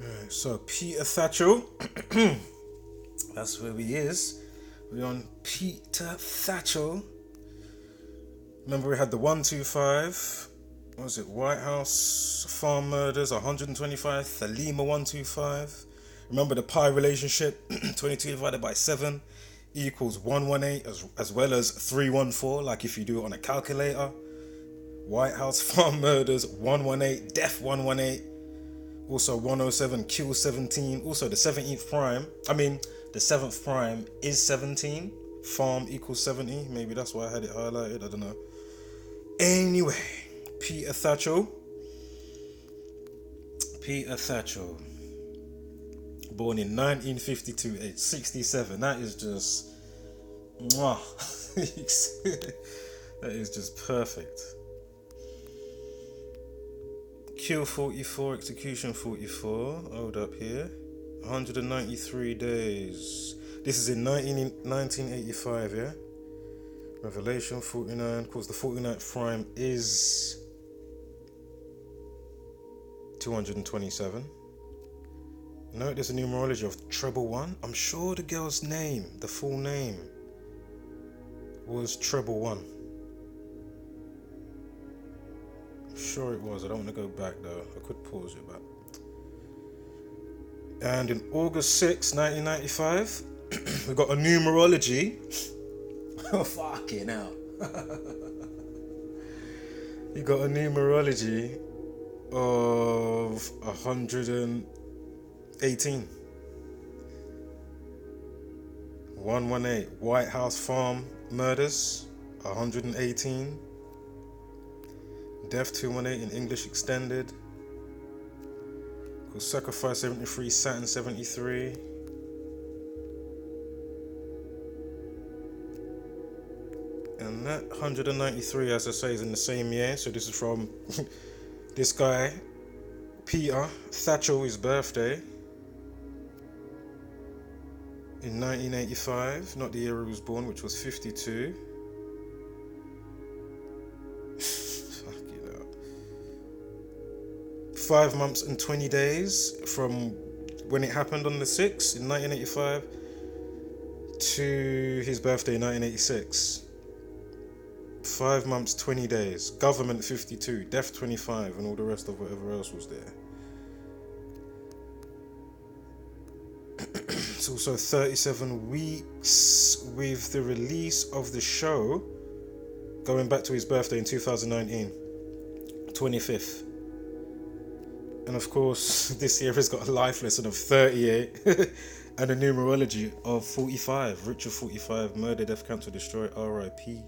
Alright, so Peter Thatcher. That's where he is. We're on Peter Thatcher. Remember we had the 125. What was it? Whitehouse farm murders, 125. Thelema 125. Remember the pi relationship, 22 divided by 7 equals 118 as well as 314, like if you do it on a calculator. Whitehouse farm murders, 118, death 118. Also 107, kill 17. Also the 17th prime. The 7th prime is 17. Farm equals 70. Maybe that's why I had it highlighted. I don't know. Anyway, Peter Thatcher. Born in 1952, age 67. That is just... Mwah. That is just perfect. Kill 44, execution 44. Hold up here. 193 days. This is in 1985, yeah? Revelation 49. Of course, the 49th prime is 227. Note there's a numerology of treble 1. I'm sure the girl's name, the full name, was treble 1. I'm sure it was. I don't want to go back though. I could pause it back. And in August 6, 1995, we got a numerology. Oh, fucking hell. You got a numerology of 118. 118. White House farm murders, 118. Death 218 in English extended. Sacrifice 73, Saturn 73. And that 193, as I say, is in the same year. So this is from this guy, Peter Thatcher, his birthday. In 1985, not the year he was born, which was 52. 5 months and 20 days from when it happened on the 6th in 1985 to his birthday in 1986. 5 months, 20 days. Government 52, death 25, and all the rest of whatever else was there. It's also 37 weeks with the release of the show going back to his birthday in 2019, 25th. And of course, this year has got a life lesson of 38 and a numerology of 45. Richard 45, murder, death, cancer, destroy, RIP.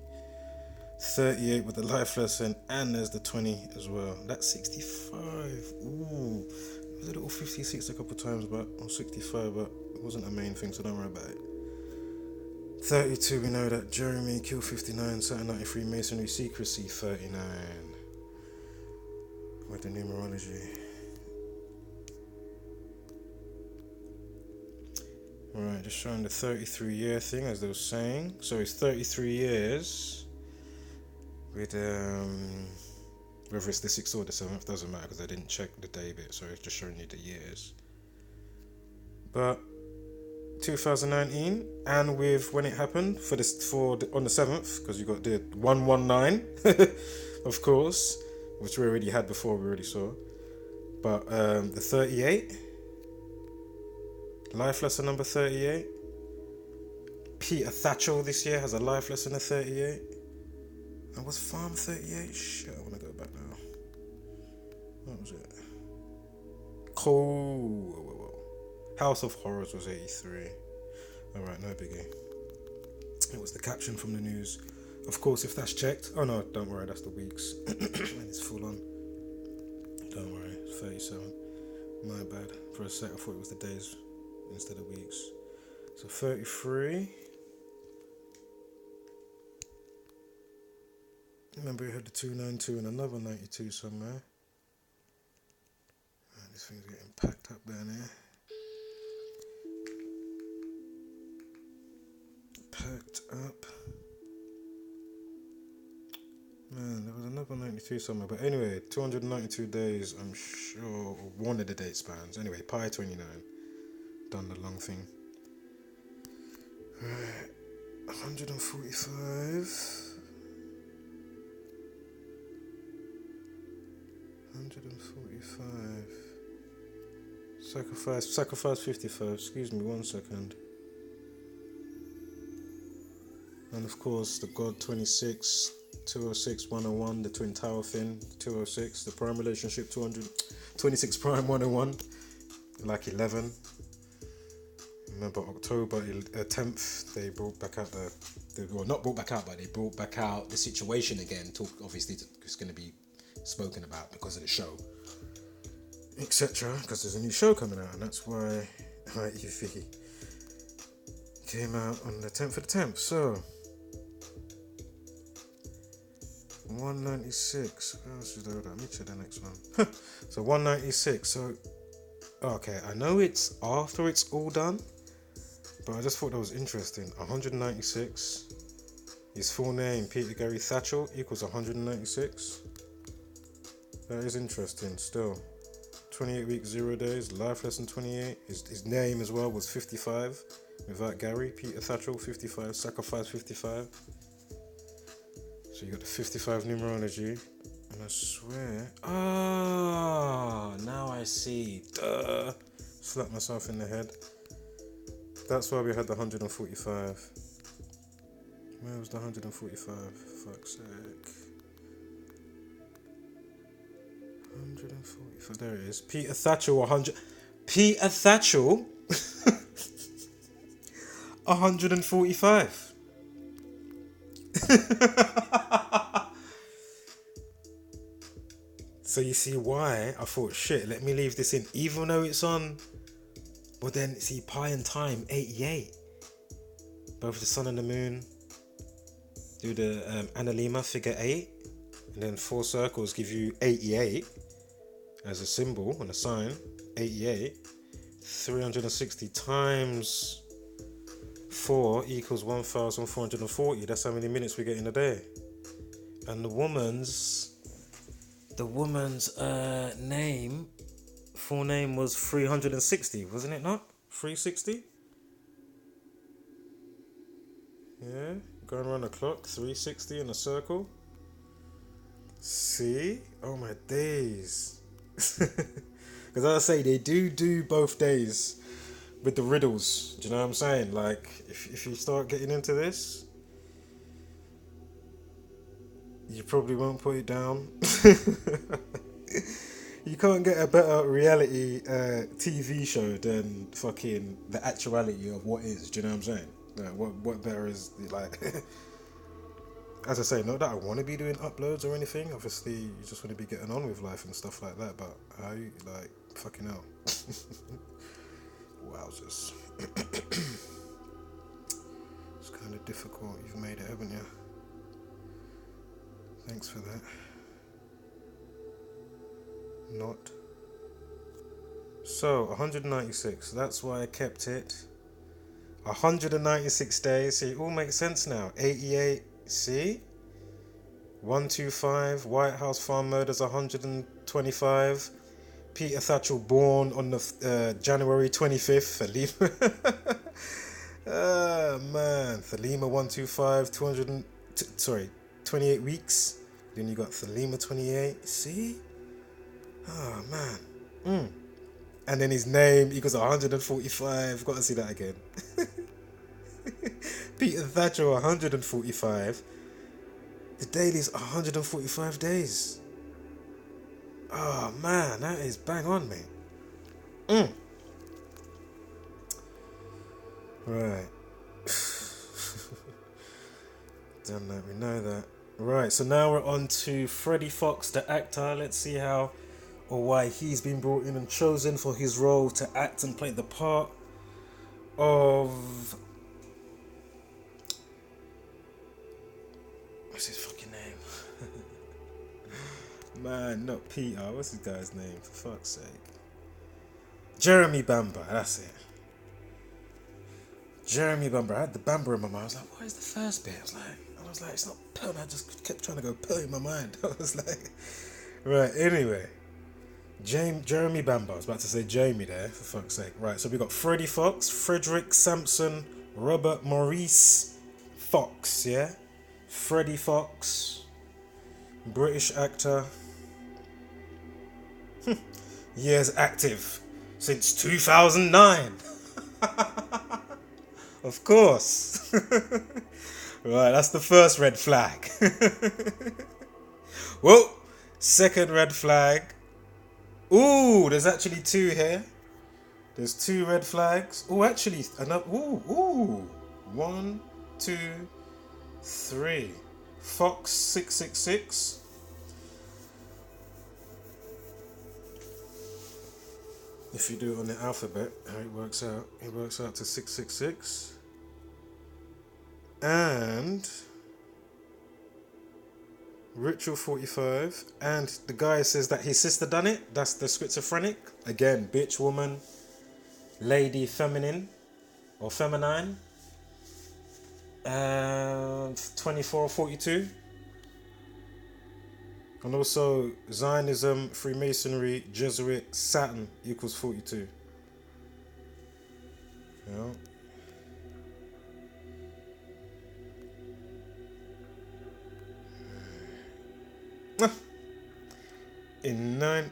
38 with the life lesson, and there's the 20 as well. That's 65. Ooh, it was a little 56 a couple times, but or 65, but it wasn't a main thing, so don't worry about it. 32, we know that Jeremy killed 59, Saturn 93, Masonry secrecy 39. With the numerology. Right, just showing the 33 year thing as they were saying. So it's 33 years with whether it's the 6th or the 7th doesn't matter because I didn't check the day bit, so it's just showing you the years. But 2019, and with when it happened on the 7th, because you got the 119, of course, which we already had before, we already saw. But the 38, life lesson number 38. Peter Thatchell this year has a life lesson of 38. And was Farm 38? Shit, I want to go back now. What was it? House of Horrors was 83. Alright, no biggie. It was the caption from the news. Of course, if that's checked. Oh no, don't worry, that's the weeks. And it's full on. Don't worry, 37. My bad. For a sec, I thought it was the days instead of weeks. So 33. Remember, we had the 292 and another 92 somewhere. Man, this thing's getting packed up down here. Packed up. Man, there was another 92 somewhere. But anyway, 292 days, I'm sure. One of the date spans. Anyway, Pi 29. Done the long thing. Right. 145. 145. Sacrifice 55. Excuse me, 1 second. And of course, the God 26, 206, 101, the Twin Tower thing, 206, the prime relationship 226 prime 101, like 11. Remember October 10th, they brought back out not brought back out, but they brought back out the situation again. Obviously, it's going to be spoken about because of the show, etc. Because there's a new show coming out, and that's why IEV came out on the 10th of the 10th. So 196. What else is there? Let me check the next one. So 196. So okay, I know it's after it's all done, but I just thought that was interesting. 196. His full name, Peter Gary Thatchell, equals 196. That is interesting still. 28 weeks, 0 days, life lesson 28. His name as well was 55. Without Gary, Peter Thatchell, 55. Sacrifice 55. So you got the 55 numerology. And I swear... now I see. Duh. Slapped myself in the head. That's why we had the 145. Where was the 145? Fuck's sake. 145. There it is. Peter Thatchell 100. Peter Thatchell 145. So you see why I thought, shit, let me leave this in, even though it's on. But then see, Pi and Time 88. Both the sun and the moon. Do the Analema figure 8, and then 4 circles give you 88 as a symbol and a sign. 88. 360 times 4 equals 1,440. That's how many minutes we get in a day. And the woman's name, full name was 360, wasn't it not? 360? Yeah, going around the clock, 360 in a circle. See? Oh my days. Because as I say, they do both days with the riddles. Do you know what I'm saying? Like, if you start getting into this, you probably won't put it down. You can't get a better reality TV show than fucking the actuality of what is. Do you know what I'm saying? Like, what better is, like... As I say, not that I want to be doing uploads or anything. Obviously, you just want to be getting on with life and stuff like that. But I, like, fucking hell. Wowzers. It's kind of difficult. You've made it, haven't you? Thanks for that. Not. So, 196. That's why I kept it. 196 days. See, it all makes sense now. 88. See? 125. Whitehouse farm murders, 125. Peter Thatcher born on the January 25th. Thelema. Man. Thelema 125. 28 weeks. Then you got Thelema 28. See? Oh, man. And then his name equals 145. Got to see that again. Peter Thatcher 145. The daily's 145 days. Oh man, that is bang on, mate. Right. Damn that, we know that. Right, so now we're on to Freddie Fox, the actor. Let's see how or why he's been brought in and chosen for his role to act and play the part of... What's his fucking name? Man, not Peter. What's his guy's name? For fuck's sake. Jeremy Bamber, that's it. Jeremy Bamber. I had the Bamber in my mind. I was like, what is the first bit? I was like, it's not Pearl. I just kept trying to go Pearl in my mind. I was like, right, anyway. Jeremy Bamber. I was about to say Jamie there, for fuck's sake. Right, so we got Freddie Fox, Frederick Sampson, Robert Maurice Fox, yeah? Freddie Fox, British actor. Years active since 2009. Of course. Right, that's the first red flag. Whoa, second red flag. Ooh, there's actually two here. There's two red flags. Oh, actually, another. Ooh. 1, 2, 3. Fox 666. If you do it on the alphabet, how it works out to 666. And Ritual 45. And the guy says that his sister done it. That's the schizophrenic. Again, bitch, woman, lady, feminine or feminine. 2442. And also Zionism, Freemasonry, Jesuit, Saturn equals 42. Yeah. In nine.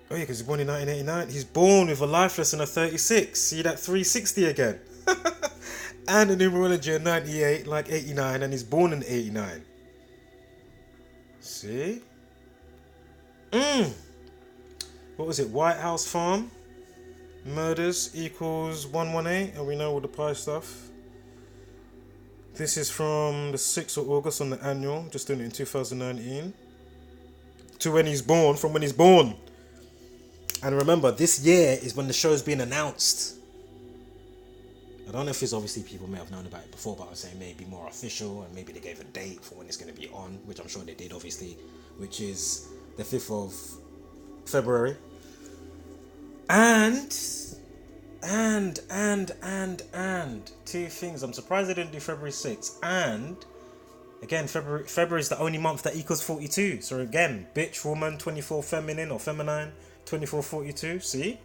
Oh yeah, because he's born in 1989. He's born with a life lesson of 36. See that 360 again. And a numerology of 98, like 89, and he's born in 89. See? What was it? Whitehouse Farm murders equals 118, and we know all the pie stuff. This is from the 6th of August on the annual, just doing it in 2019. To when he's born, from when he's born. And remember, this year is when the show's being announced. I don't know if it's obviously people may have known about it before, but I was saying maybe more official, and maybe they gave a date for when it's going to be on, which I'm sure they did, obviously, which is the 5th of February. And two things. I'm surprised they didn't do February 6th. And again, February is the only month that equals 42. So again, bitch, woman, 24 feminine or feminine, 2442. See?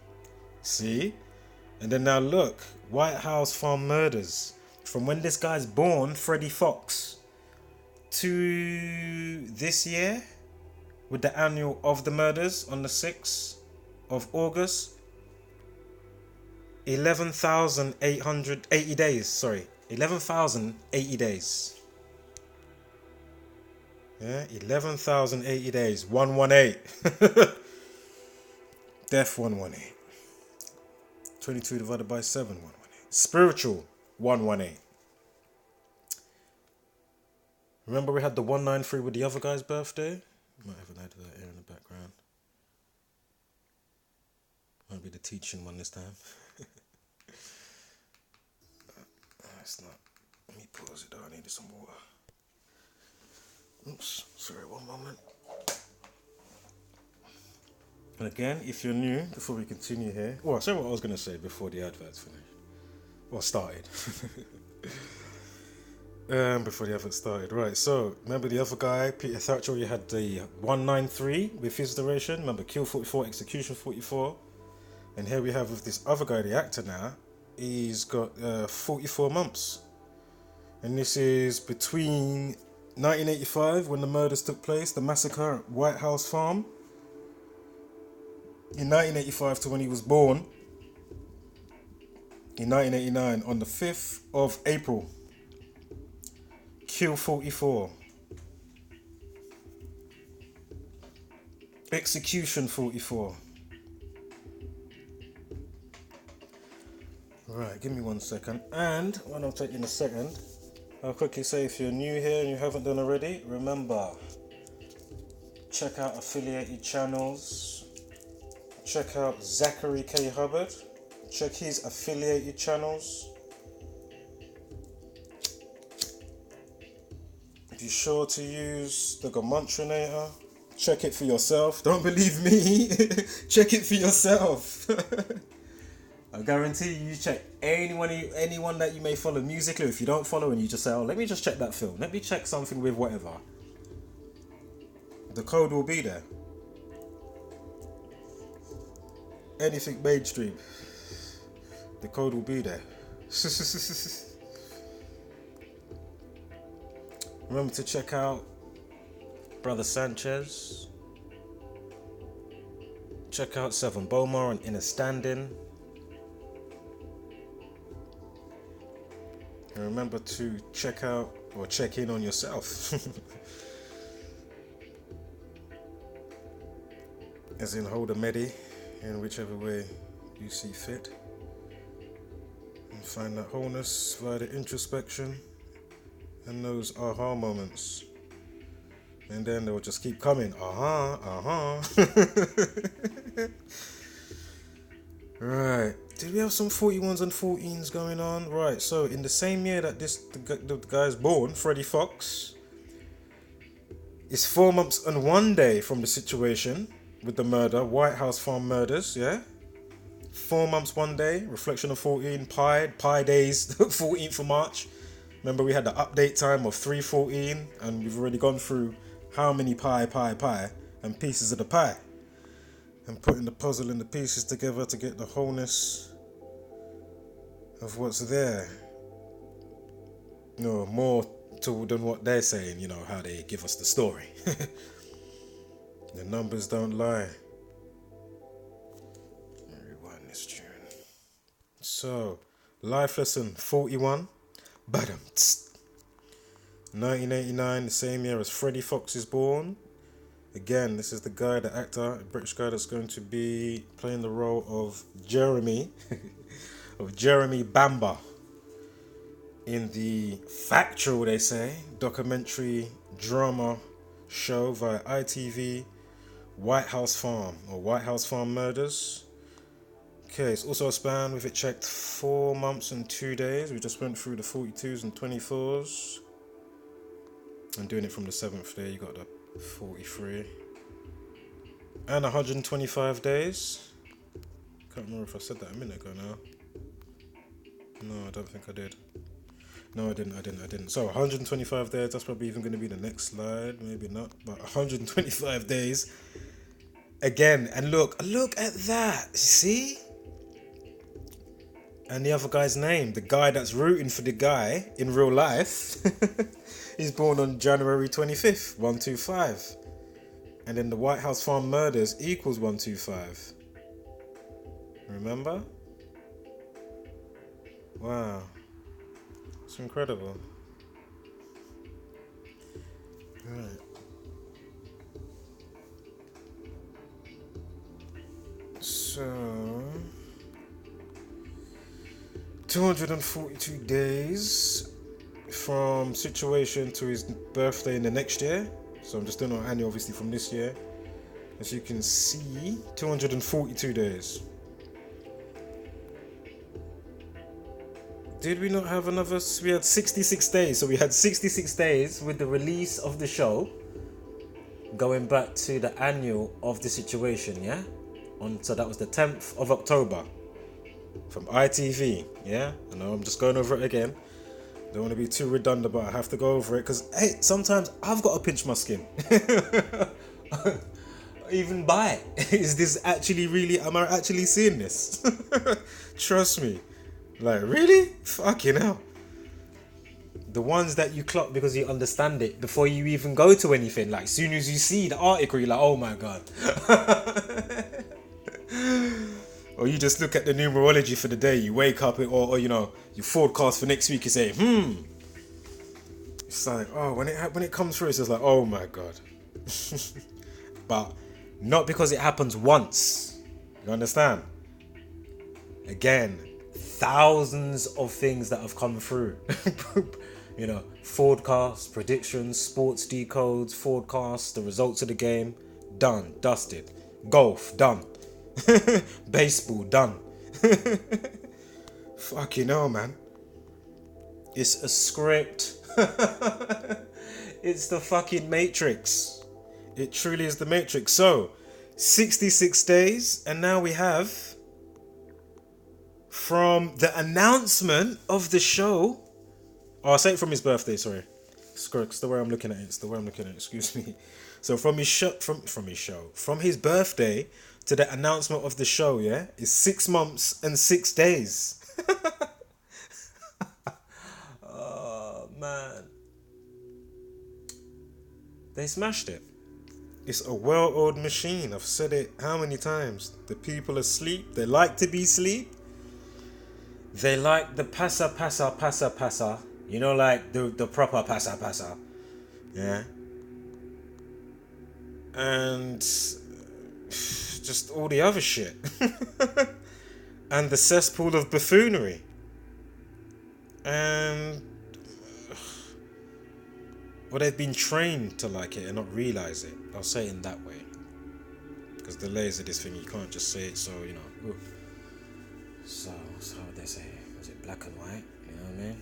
And then now look, Whitehouse Farm murders. From when this guy's born, Freddie Fox, to this year, with the annual of the murders on the 6th of August, 11,880 days. Sorry, 11,080 days. Yeah, 11,080 days. 118. Death 118. 22 divided by 7, 118. Spiritual 118. Remember we had the 193 with the other guy's birthday? Might have added that here in the background. Might be the teaching one this time. It's not. Let me pause it down. I needed some water. Oops, sorry, one moment. And again, if you're new, before we continue here, well, I'll say what I was going to say before the adverts finished. Well, started. Before the advert started. Right, so remember the other guy, Peter Thatcher, you had the 193 with his duration. Remember, kill 44, execution 44. And here we have with this other guy, the actor now, he's got 44 months. And this is between 1985, when the murders took place, the massacre at Whitehouse Farm, in 1985 to when he was born, in 1989, on the 5th of April. Kill 44. Execution 44. Right, give me 1 second. And when I'm taking a second, I'll quickly say if you're new here and you haven't done already, remember, check out affiliated channels. Check out Zachary K. Hubbard. Check his affiliated channels. Be sure to use the Gematria. Check it for yourself. Don't believe me. Check it for yourself. I guarantee you check anyone that you may follow musically. If you don't follow and you just say, oh, let me just check that film. Let me check something with whatever. The code will be there. Anything mainstream. The code will be there. Remember to check out Brother Sanchez. Check out Seven Bomar and Inner Standing. And remember to check out or check in on yourself. As in hold a medi in whichever way you see fit. And find that wholeness via the introspection and those aha moments. And then they'll just keep coming. Right. Did we have some 41s and 14s going on? Right. So in the same year that the guy's born, Freddie Fox, is 4 months and 1 day from the situation with the murder, Whitehouse Farm murders. Yeah. 4 months, 1 day. Reflection of 14. Pi days. 14th of March. Remember we had the update time of 3:14, and we've already gone through how many pie and pieces of the pie, and putting the puzzle and the pieces together to get the wholeness of what's there. No, more than what they're saying, you know, how they give us the story. The numbers don't lie. Let me rewind this tune. So, life lesson 41. Badum. 1989, the same year as Freddie Fox is born. Again, this is the guy, the actor, a British guy that's going to be playing the role of Jeremy, Bamber, in the factual, they say, documentary drama show via ITV, Whitehouse Farm Murders. Okay, it's also a span with it checked 4 months and 2 days. We just went through the 42s and 24s. And doing it from the 7th day, you got the 43. And 125 days. Can't remember if I said that a minute ago now. No, I don't think I did. No, I didn't. So 125 days, that's probably even going to be the next slide. Maybe not, but 125 days. Again, and look at that. See? And the other guy's name, the guy that's rooting for the guy in real life, he's born on January 25th, 125. And then the Whitehouse Farm murders equals 125. Remember? Wow. It's incredible. Right. So 242 days from situation to his birthday in the next year. So I'm just doing an annual, obviously, from this year. As you can see, 242 days. did we not have another? We had 66 days. So we had 66 days with the release of the show, going back to the annual of the situation, yeah? So that was the 10th of October from ITV, yeah? I know I'm just going over it again. Don't want to be too redundant, but I have to go over it because, hey, sometimes I've got to pinch my skin. Even by it. Is this actually really, am I actually seeing this? Trust me. Like, really? Fucking hell. The ones that you clock because you understand it before you even go to anything. Like, as soon as you see the article, you're like, oh my God. Or you just look at the numerology for the day, you wake up, or you know, you forecast for next week, you say, It's like, oh, when it comes through, it's just like, oh my God. But not because it happens once. You understand? Again, thousands of things that have come through. You know, forecasts, predictions, sports decodes, forecasts, the results of the game, done, dusted. Golf, done. Baseball, done. Fucking hell, man. It's a script. It's the fucking Matrix. It truly is the Matrix. So, 66 days, and now we have, from the announcement of the show, I'll say it from his birthday, sorry. It's the way I'm looking at it. Excuse me. So from his birthday to the announcement of the show, yeah, is 6 months and 6 days. Oh man, they smashed it. It's a well-oiled machine. I've said it how many times? The people asleep. They like to be asleep. They like the pasa. You know, like the proper pasa. Yeah. And just all the other shit. And the cesspool of buffoonery. And well, they've been trained to like it and not realise it. I'll say it in that way. Because the layers of this thing, you can't just say it so, you know. Ooh. So how would they say it? Was it black and white? You know what I mean?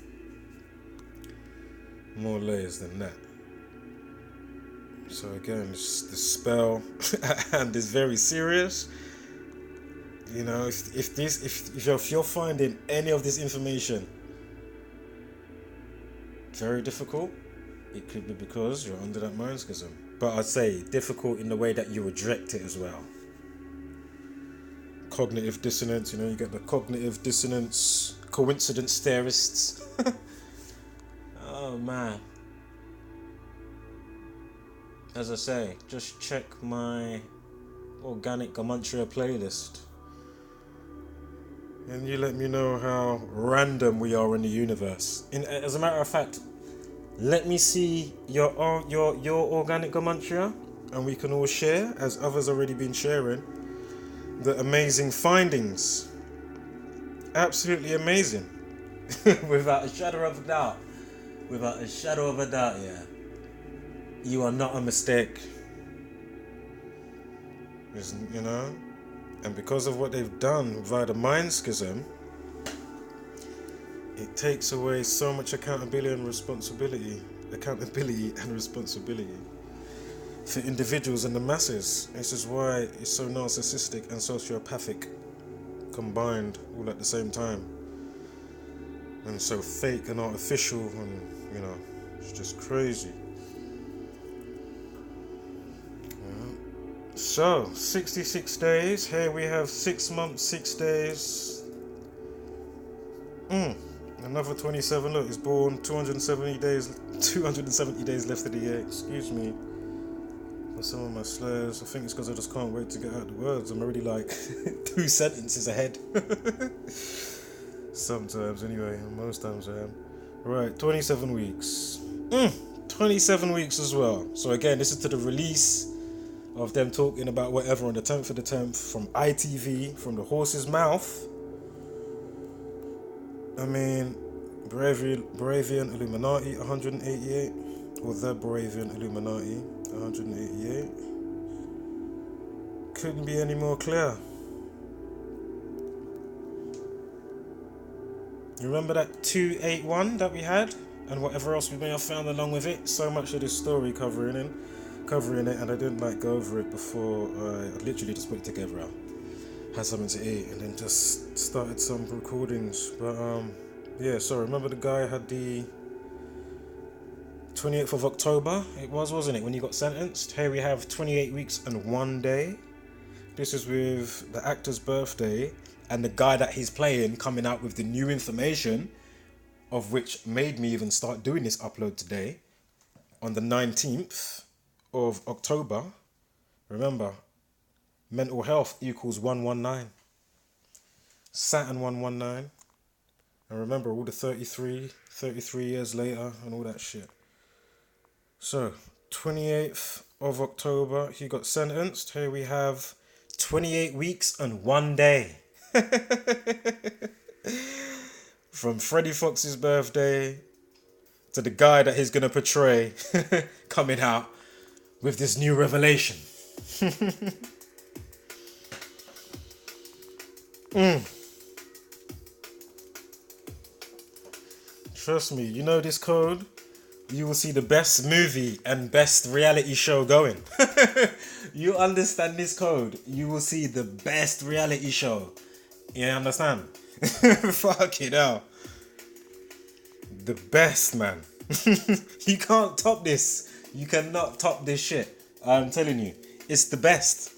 More layers than that. So again, it's the spell and it's very serious. You know, if you're finding any of this information very difficult, it could be because you're under that mind schism. But I'd say difficult in the way that you reject it as well. Cognitive dissonance, you know, you get the cognitive dissonance, coincidence theorists. Oh man. As I say, just check my organic Gematria playlist. And you let me know how random we are in the universe. As a matter of fact, let me see your organic Gematria, and we can all share, as others already been sharing, the amazing findings. Absolutely amazing. Without a shadow of a doubt. Without a shadow of a doubt, yeah. You are not a mistake. You know? And because of what they've done via the mind schism, it takes away so much accountability and responsibility for individuals and the masses. This is why it's so narcissistic and sociopathic combined all at the same time. And so fake and artificial, and you know, it's just crazy. So, 66 days. Here we have 6 months, 6 days. Another 27. Look, he's born 270 days left of the year. Excuse me for some of my slurs. I think it's because I just can't wait to get out the words. I'm already like 2 sentences ahead. Sometimes, anyway. Most times I am. Right, 27 weeks. 27 weeks as well. So again, this is to the release of them talking about whatever on the 10th of the 10th from ITV, from the horse's mouth. I mean, Moravian Illuminati, 188. Or the Moravian Illuminati, 188. Couldn't be any more clear. You remember that 281 that we had? And whatever else we may have found along with it? So much of this story covering it, and I didn't like go over it before. I literally just put it together. I had something to eat and then just started some recordings. But yeah, so remember the guy had the 28th of October, it was, wasn't it, when he got sentenced? Here we have 28 weeks and 1 day. This is with the actor's birthday and the guy that he's playing coming out with the new information, of which made me even start doing this upload today on the 19th of October. Remember, mental health equals 119. Saturn 119. And remember all the 33 years later and all that shit. So, 28th of October, he got sentenced. Here we have 28 weeks and 1 day. From Freddie Fox's birthday to the guy that he's going to portray coming out with this new revelation. Trust me, you know this code, you will see the best movie and best reality show going. You understand this code, you will see the best reality show. You understand? Fucking hell. The best, man. You can't top this. You cannot top this shit. I'm telling you, it's the best.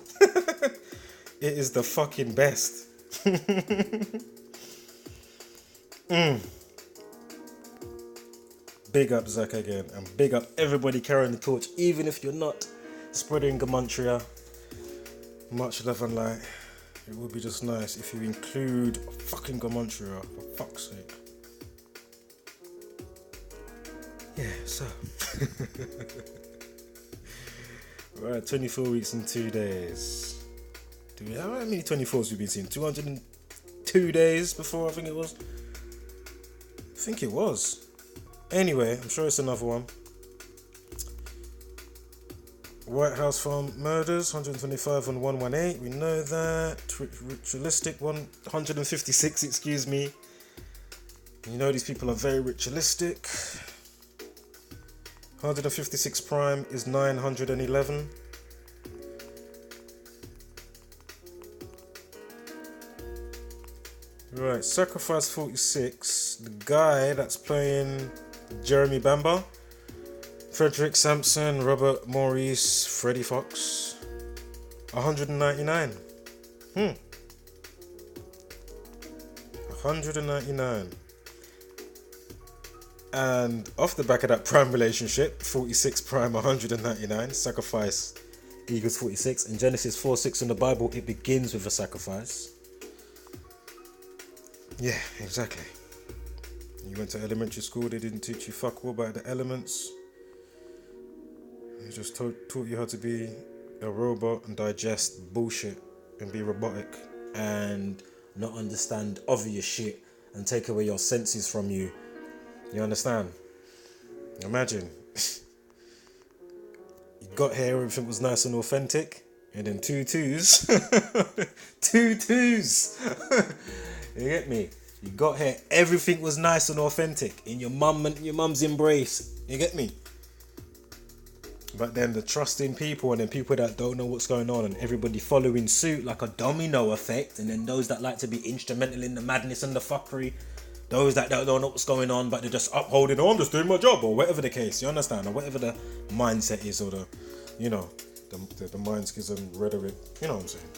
It is the fucking best. Big up Zach again, and big up everybody carrying the torch, even if you're not spreading Gematria. Much love and light. It would be just nice if you include fucking Gematria, for fuck's sake. Yeah, so. Right, 24 weeks and 2 days. Do we have how many 24s we've been seeing? 202 days before, I think it was. I think it was. Anyway, I'm sure it's another one. Whitehouse farm murders, 125 and 118. We know that. Ritualistic, 156, excuse me. You know these people are very ritualistic. 156 prime is 911. Right, Sacrifice 46. The guy that's playing Jeremy Bamber, Frederick Sampson, Robert Maurice, Freddie Fox, 199. 199. And off the back of that prime relationship, 46 prime 199, sacrifice equals 46. In Genesis 4:6 in the Bible, it begins with a sacrifice. Yeah, exactly. You went to elementary school, they didn't teach you fuck all about the elements. They just taught you how to be a robot and digest bullshit and be robotic and not understand obvious shit and take away your senses from you. You understand? Imagine. You got here, everything was nice and authentic, and then two twos. You get me? You got here, everything was nice and authentic in your mum's embrace. You get me? But then the trusting people and then people that don't know what's going on and everybody following suit like a domino effect, and then those that like to be instrumental in the madness and the fuckery, those that don't know what's going on but they're just upholding, oh, I'm just doing my job, or whatever the case, you understand, or whatever the mindset is, or the, you know, the mind schism rhetoric, you know what I'm saying,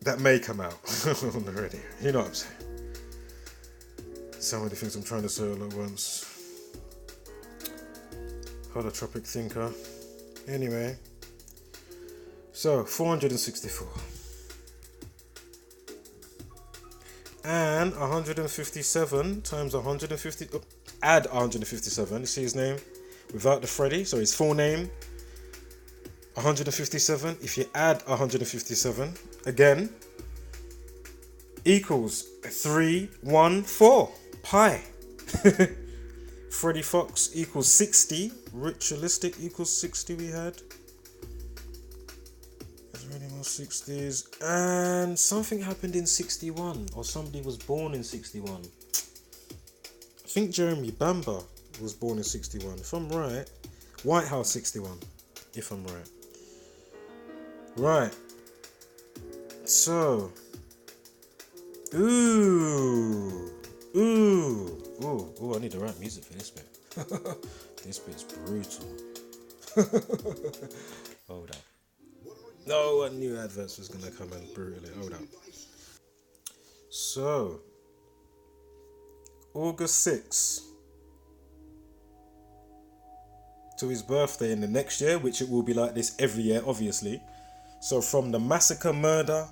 that may come out on the radio, you know what I'm saying. So many things I'm trying to say all at once. Holotropic thinker. Anyway, so 464 and 157 times 150. Add 157. You see his name without the Freddy, so his full name. 157. If you add 157 again, equals 314 pi. Freddie Fox equals 60. Ritualistic equals 60 we had. Is there any 60s. And something happened in 61, or somebody was born in 61. I think Jeremy Bamber was born in 61. If I'm right, Whitehouse 61. If I'm right. Right. So. Ooh, I need the right music for this bit. This bit's brutal. Hold up. No, I knew adverts was gonna come in brutally. Hold up. So, August 6th to his birthday in the next year, which it will be like this every year, obviously. So from the massacre, murder,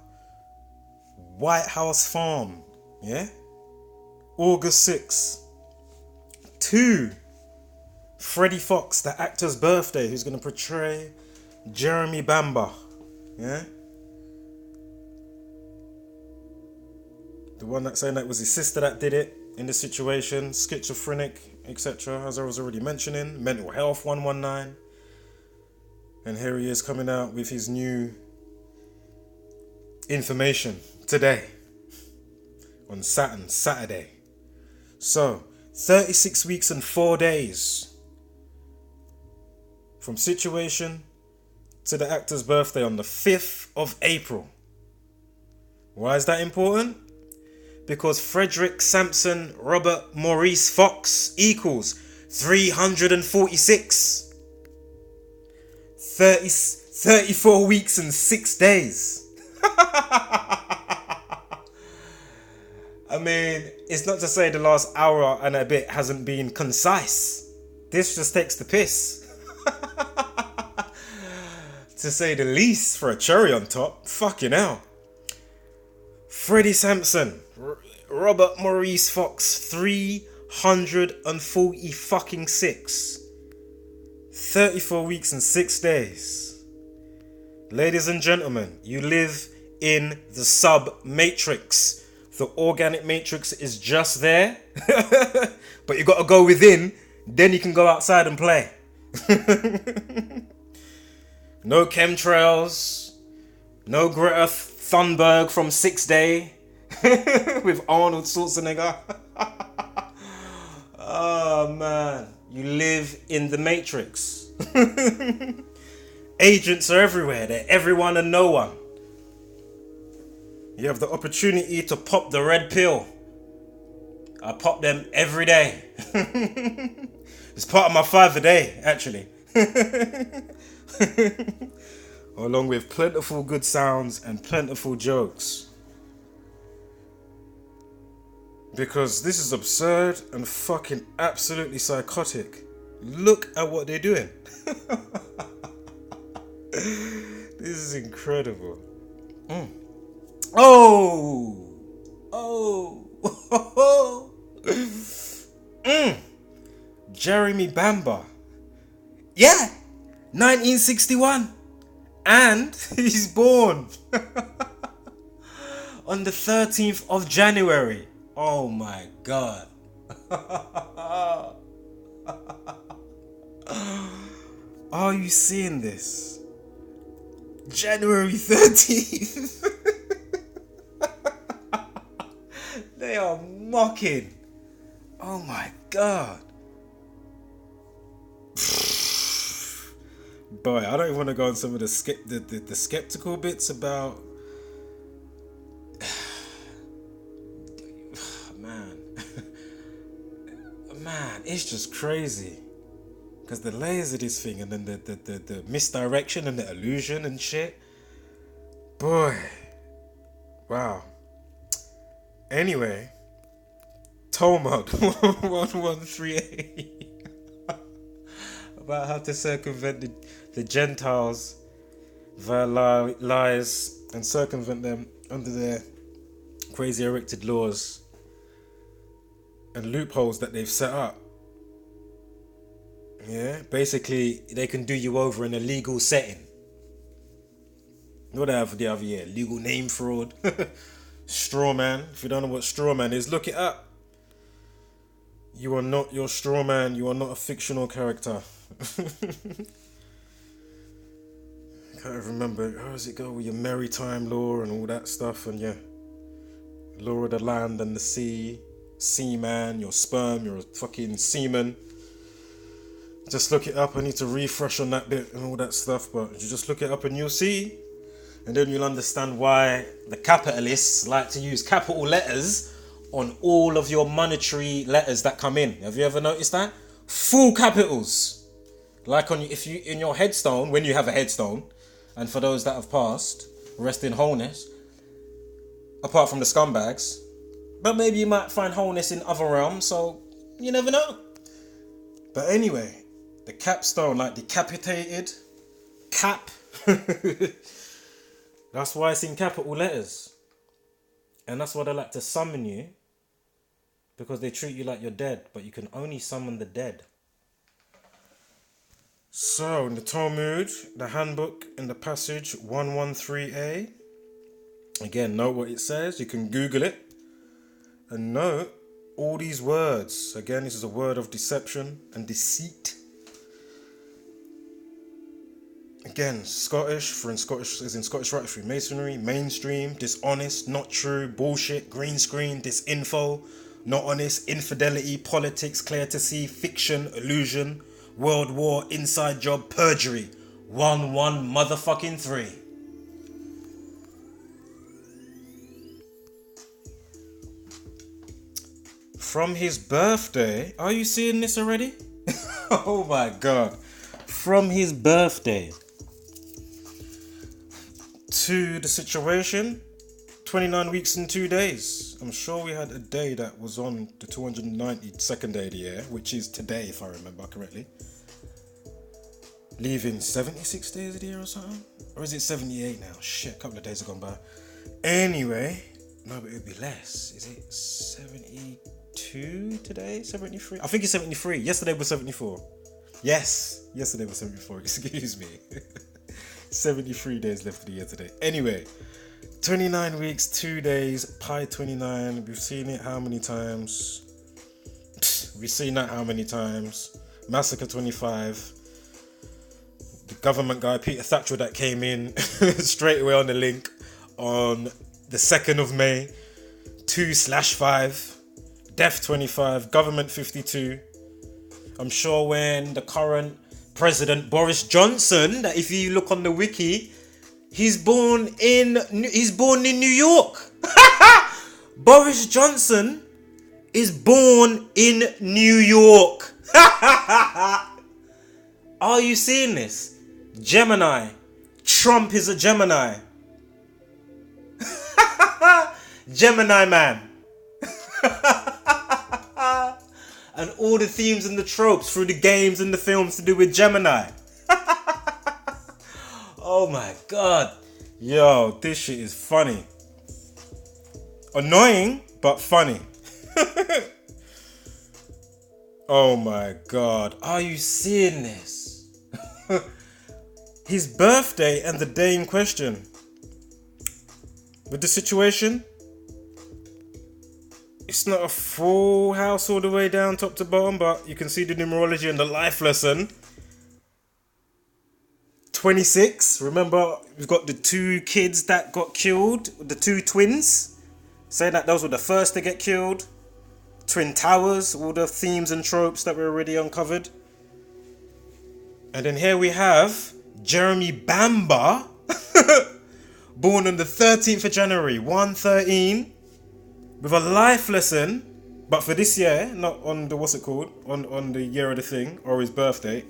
Whitehouse Farm, yeah? August 6th to Freddie Fox, the actor's birthday, who's going to portray Jeremy Bamber, yeah? The one that's saying that it was his sister that did it in the situation, schizophrenic, etc., as I was already mentioning, mental health 119. And here he is coming out with his new information today on Saturday. So, 36 weeks and 4 days from situation to the actor's birthday on the 5th of April. Why is that important? Because Frederick Sampson Robert Maurice Fox equals 346. 34 weeks and 6 days. I mean, it's not to say the last hour and a bit hasn't been concise. This just takes the piss. To say the least, for a cherry on top. Fucking hell. Freddie Sampson, Robert Maurice Fox, 340 fucking 6. 34 weeks and 6 days. Ladies and gentlemen, you live in the sub-matrix. The organic matrix is just there. But you got to go within. Then you can go outside and play. No chemtrails. No Greta Thunberg from 6 Day. With Arnold Schwarzenegger. Oh man. You live in the matrix. Agents are everywhere. They're everyone and no one. You have the opportunity to pop the red pill. I pop them every day. It's part of my 5 a day, actually. Along with plentiful good sounds and plentiful jokes. Because this is absurd and fucking absolutely psychotic. Look at what they're doing. This is incredible. Jeremy Bamber. Yeah, 1961. And he's born on the 13th of January. Oh my God. Are you seeing this? January 13th. They are mocking. Oh my God. Boy, I don't even want to go on some of the skeptical bits about. Man, it's just crazy. Because the layers of this thing and then the misdirection and the illusion and shit. Boy. Wow. Anyway. Talmud 1138. About how to circumvent the Gentiles via lies and circumvent them under their crazy erected laws and loopholes that they've set up. Yeah, basically they can do you over in a legal setting. What have the other year? Legal name fraud, straw man. If you don't know what straw man is, look it up. You are not your straw man. You are not a fictional character. can't remember. How does it go with your maritime law and all that stuff? And yeah, law of the land and the sea, seaman, your sperm, you're a fucking seaman. Just look it up. I need to refresh on that bit and all that stuff, but you just look it up and you'll see. And then you'll understand why the capitalists like to use capital letters on all of your monetary letters that come in. Have you ever noticed that? Full capitals. Like if you in your headstone, when you have a headstone, and for those that have passed, rest in wholeness, apart from the scumbags. But maybe you might find wholeness in other realms, so you never know. But anyway, the capstone, like decapitated, cap. That's why it's in capital letters. And that's why they like to summon you. Because they treat you like you're dead. But you can only summon the dead. So, in the Talmud, the handbook, in the passage 113a. Again, note what it says. You can Google it. And note all these words. Again, this is a word of deception and deceit. Again, Scottish, for in Scottish is in Scottish Rite Freemasonry, mainstream, dishonest, not true, bullshit, green screen, disinfo, not honest, infidelity, politics, clear to see, fiction, illusion, world war, inside job, perjury. 1 motherfucking 3. From his birthday, are you seeing this already? Oh my god. From his birthday to the situation, 29 weeks and 2 days. I'm sure we had a day that was on the 292nd day of the year, which is today, if I remember correctly. Leaving 76 days of the year or something? Or is it 78 now? Shit, a couple of days have gone by. Anyway, no, but it would be less. Is it 72 today? 73? I think it's 73. Yesterday was 74. Yes, yesterday was 74. Excuse me. 73 days left of the year today. Anyway, 29 weeks, 2 days, Pi 29. We've seen it how many times? We've seen that how many times? Massacre 25. The government guy, Peter Thatcher, that came in straight away on the link on the 2nd of May. 2/5. Death 25. Government 52. I'm sure when the current President Boris Johnson, that if you look on the wiki, he's born in New York. Boris Johnson is born in New York. Are you seeing this? Gemini. Trump is a Gemini. Gemini man. And all the themes and the tropes through the games and the films to do with Gemini. Oh my god. Yo, this shit is funny. Annoying, but funny. Oh my god. Are you seeing this? His birthday and the day in question. With the situation, it's not a full house all the way down top to bottom, but you can see the numerology and the life lesson. 26. Remember, we've got the 2 kids that got killed, the 2 twins. Saying that those were the first to get killed. Twin Towers, all the themes and tropes that were already uncovered. And then here we have Jeremy Bamba, born on the 13th of January, 113. With a life lesson, but for this year, not on the, on the year of the thing, or his birthday,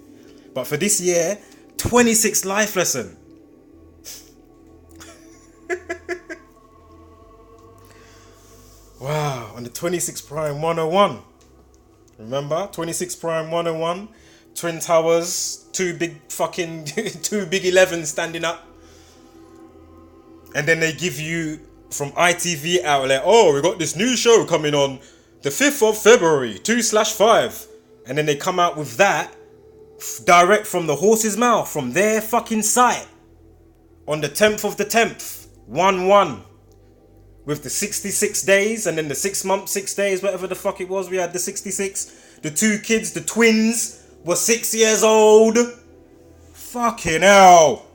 but for this year, 26 life lesson. Wow, on the 26 Prime 101. Remember? 26 Prime 101, Twin Towers, 2 big 11s standing up. And then they give you from ITV outlet, oh, we got this new show coming on the 5th of February, 2/5. And then they come out with that direct from the horse's mouth, from their fucking site, on the 10th of the 10th, 1/1, with the 66 days, and then the 6 months, 6 days, whatever the fuck it was, we had the 66. The 2 kids, the twins, were 6 years old. Fucking hell.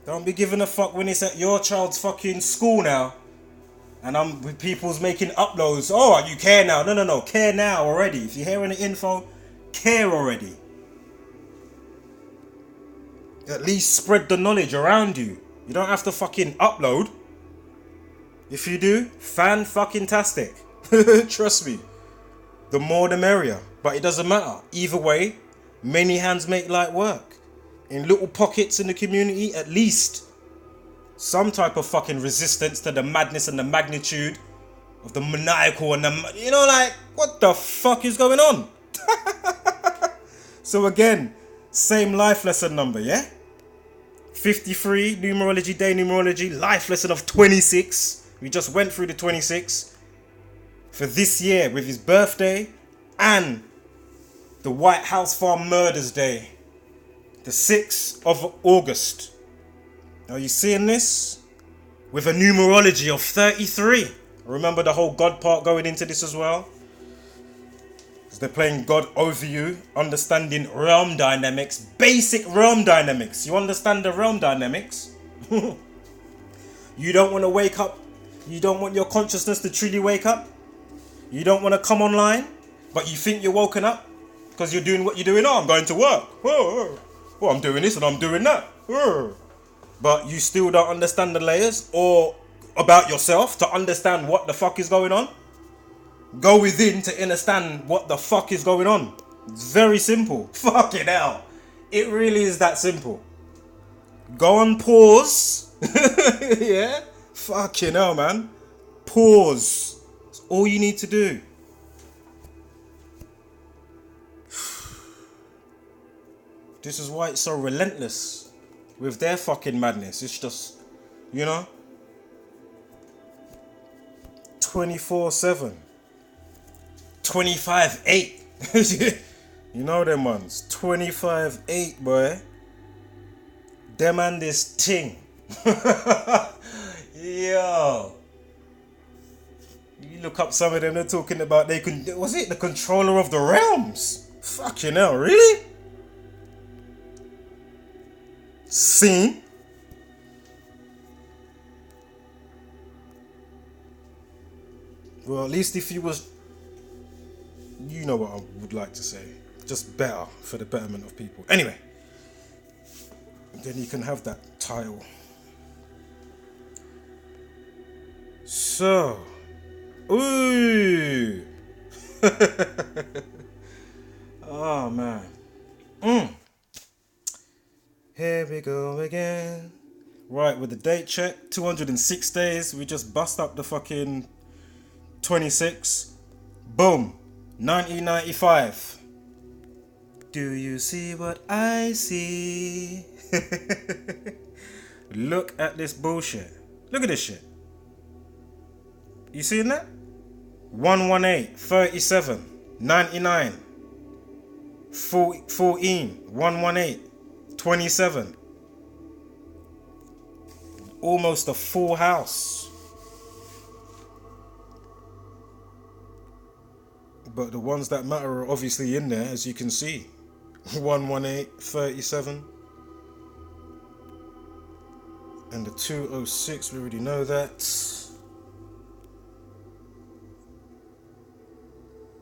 Don't be giving a fuck when it's at your child's fucking school now. And I'm with people's making uploads. Oh, you care now. No. Care now already. If you're hearing the info, care already. At least spread the knowledge around you. You don't have to fucking upload. If you do, fan-fucking-tastic. Trust me. The more the merrier. But it doesn't matter. Either way, many hands make light work. In little pockets in the community, at least some type of fucking resistance to the madness and the magnitude of the maniacal and the... You know, like, what the fuck is going on? So again, same life lesson number, yeah? 53, numerology, day numerology, life lesson of 26. We just went through the 26 for this year with his birthday and the Whitehouse Farm Murders Day, the 6th of August. Are you seeing this? With a numerology of 33. Remember the whole God part going into this as well? Because they're playing God over you, understanding realm dynamics, basic realm dynamics. You understand the realm dynamics? You don't want to wake up. You don't want your consciousness to truly wake up. You don't want to come online, but you think you're woken up because you're doing what you're doing. Oh, I'm going to work. Oh, I'm doing this and I'm doing that. But you still don't understand the layers or about yourself to understand what the fuck is going on. Go within to understand what the fuck is going on. It's very simple. Fucking hell. It really is that simple. Go on pause. Yeah? Fucking hell, man. Pause. That's all you need to do. This is why it's so relentless with their fucking madness. It's just, you know, 24/7, 25/8. You know them ones, 25/8, boy. Them and this thing. Yo, you look up some of them. They're talking about was it the controller of the realms? Fucking hell, really? Seen? Well, at least if you was, you know what I would like to say, just better for the betterment of people. Anyway, then you can have that title. So, ooh, oh man, Here we go again. Right, with the date check, 206 days. We just bust up the fucking 26. Boom, 1995. Do you see what I see? Look at this bullshit. Look at this shit. You seeing that? 118, 37, 99, 14, 118, 27. Almost a full house. But the ones that matter are obviously in there, as you can see. 118, 37. And the 206, we already know that.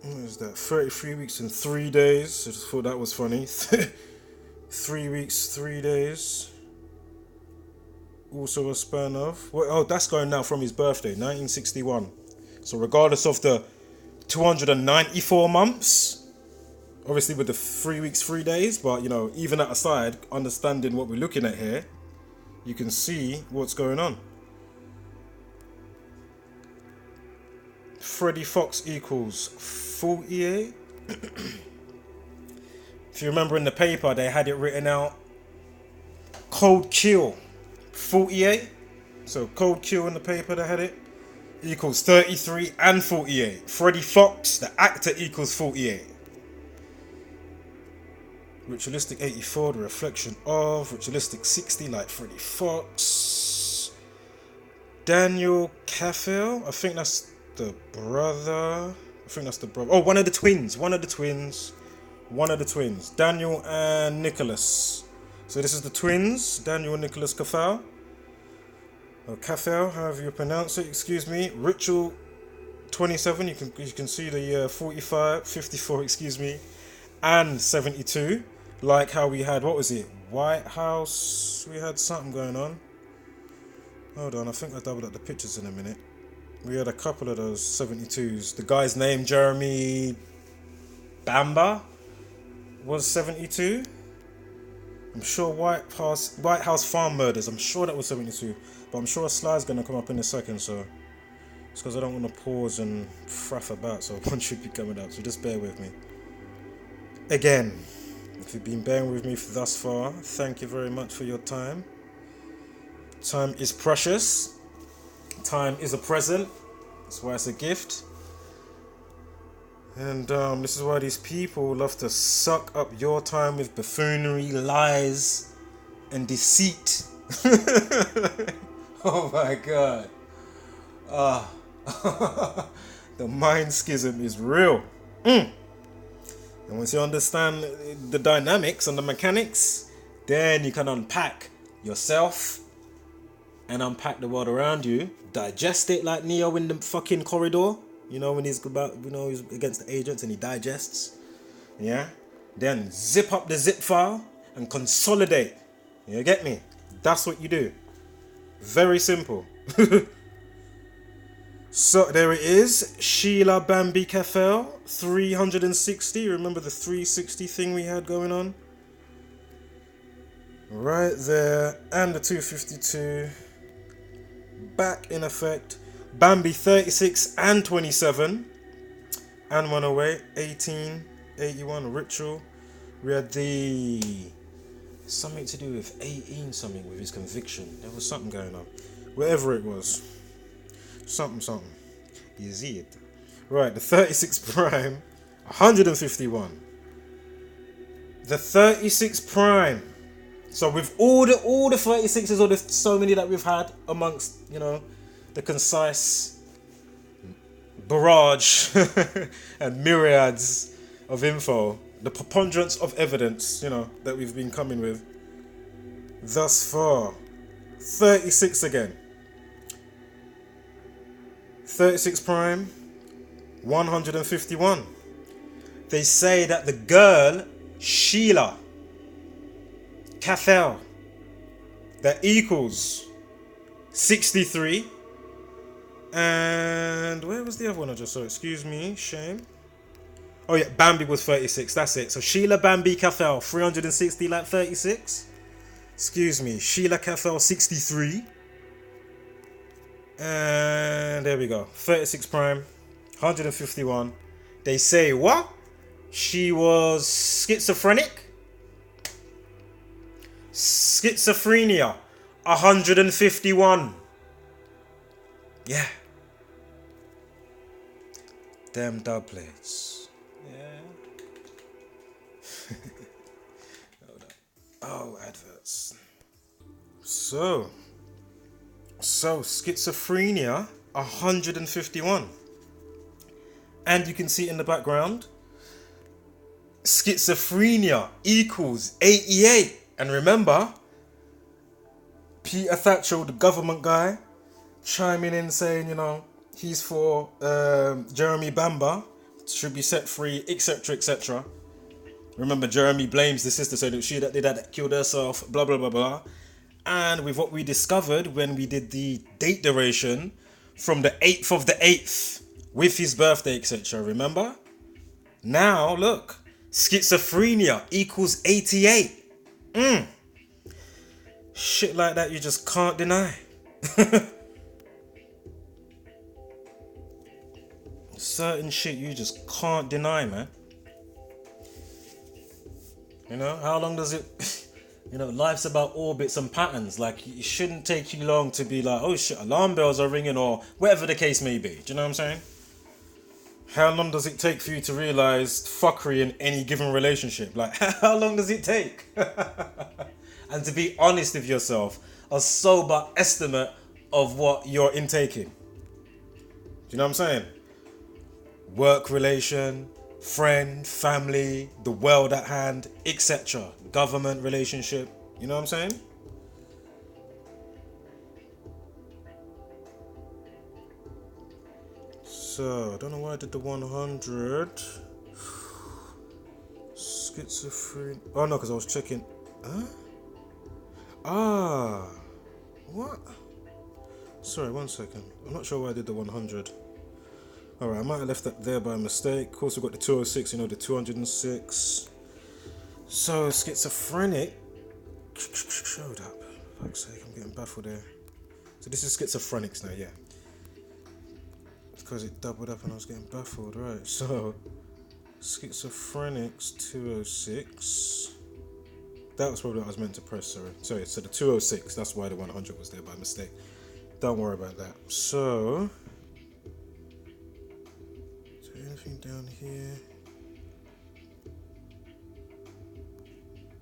What is that? 33 weeks and 3 days. I just thought that was funny. 3 weeks, 3 days. Also a span of... oh, that's going now from his birthday, 1961. So regardless of the 294 months, obviously with the 3 weeks, 3 days, but, you know, even that aside, understanding what we're looking at here, you can see what's going on. Freddie Fox equals 48. If you remember in the paper, they had it written out. Cold kill, 48. So cold kill in the paper, they had it. Equals 33 and 48. Freddie Fox, the actor, equals 48. Ritualistic 84, the reflection of. Ritualistic 60, like Freddie Fox. Daniel Caffel, I think that's the brother. Oh, one of the twins. Daniel and Nicholas. So this is the twins, Daniel and Nicholas Cathal. Or Cathal, however you pronounce it, excuse me. Ritual 27, you can see the 45, 54, excuse me, and 72. Like how we had, what was it? Whitehouse, we had something going on. Hold on, I think I doubled up the pictures in a minute. We had a couple of those 72s. The guy's name, Jeremy Bamba, was 72. I'm sure White House Farm Murders, I'm sure that was 72. But I'm sure a slide's going to come up in a second, so it's because I don't want to pause and faff about, so one should be coming up, so just bear with me. Again, if you've been bearing with me thus far, thank you very much for your time. Time is precious. Time is a present. That's why it's a gift. And this is why these people love to suck up your time with buffoonery, lies, and deceit. Oh my God. The mind schism is real. And once you understand the dynamics and the mechanics, then you can unpack yourself and unpack the world around you. Digest it like Neo in the fucking corridor. You know, when he's he's against the agents and he digests. Yeah? Then zip up the zip file and consolidate. You get me? That's what you do. Very simple. So there it is. Sheila Bambi Cathal, 360. Remember the 360 thing we had going on? Right there. And the 252. Back in effect. Bambi 36 and 27 and 108, 18, 81, Ritual. We had the something to do with 18 something with his conviction. There was something going on. Whatever it was. Something. You see it. Right, the 36 prime, 151. The 36 prime. So with all the 36s or the so many that we've had amongst, the concise barrage and myriads of info, the preponderance of evidence, that we've been coming with thus far. 36 again. 36 prime, 151. They say that the girl, Sheila Cathal, that equals 63. And where was the other one I just saw? Excuse me, shame. Oh yeah, Bambi was 36, that's it. So Sheila Bambi Cathal, 360 like 36. Excuse me, Sheila Cathal, 63. And there we go, 36 prime, 151. They say what? She was schizophrenic? Schizophrenia, 151. Yeah. Them doublets. Yeah. Hold up. Oh, adverts. So schizophrenia, 151. And you can see in the background, schizophrenia equals 88. And remember, Peter Thatcher, the government guy, chiming in saying, he's for Jeremy Bamba, should be set free, etc., etc. Remember, Jeremy blames the sister, saying that they had killed herself, blah, blah, blah, blah. And with what we discovered when we did the date duration from the 8th of the 8th, with his birthday, etc., remember? Now, look, schizophrenia equals 88. Shit like that you just can't deny. Certain shit you just can't deny, man. How long does it... life's about orbits and patterns. Like, it shouldn't take you long to be like, oh shit, alarm bells are ringing, or whatever the case may be. Do you know what I'm saying? How long does it take for you to realize fuckery in any given relationship? Like, how long does it take? And to be honest with yourself, a sober estimate of what you're intaking. Do you know what I'm saying? Work relation, friend, family, the world at hand, etc. Government relationship, You know what I'm saying? So, I don't know why I did the 100. Schizophrenia. Oh no, because I was checking. Huh? Ah. What? Sorry, 1 second. I'm not sure why I did the 100. Alright, I might have left that there by mistake. Of course, we've got the 206, you know, the 206. So, schizophrenic showed up. For fuck's sake, I'm getting baffled there. So, this is schizophrenics now, yeah. Because it doubled up and I was getting baffled, right? So, schizophrenics 206. That was probably what I was meant to press, sorry. So the 206, that's why the 100 was there by mistake. Don't worry about that. So anything down here?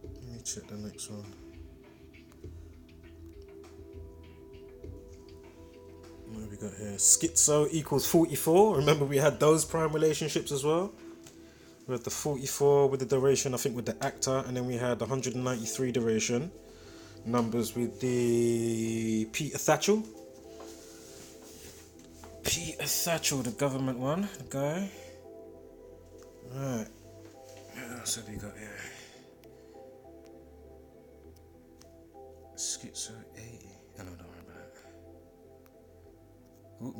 Let me check the next one. What have we got here? Schizo equals 44. Remember we had those prime relationships as well? We had the 44 with the duration, I think with the actor, and then we had the 193 duration numbers with the Peter Thatchell. Peter Thatchell, the government one, the guy. Right. What else have we got here? Schizo 80. Oh, no, don't worry about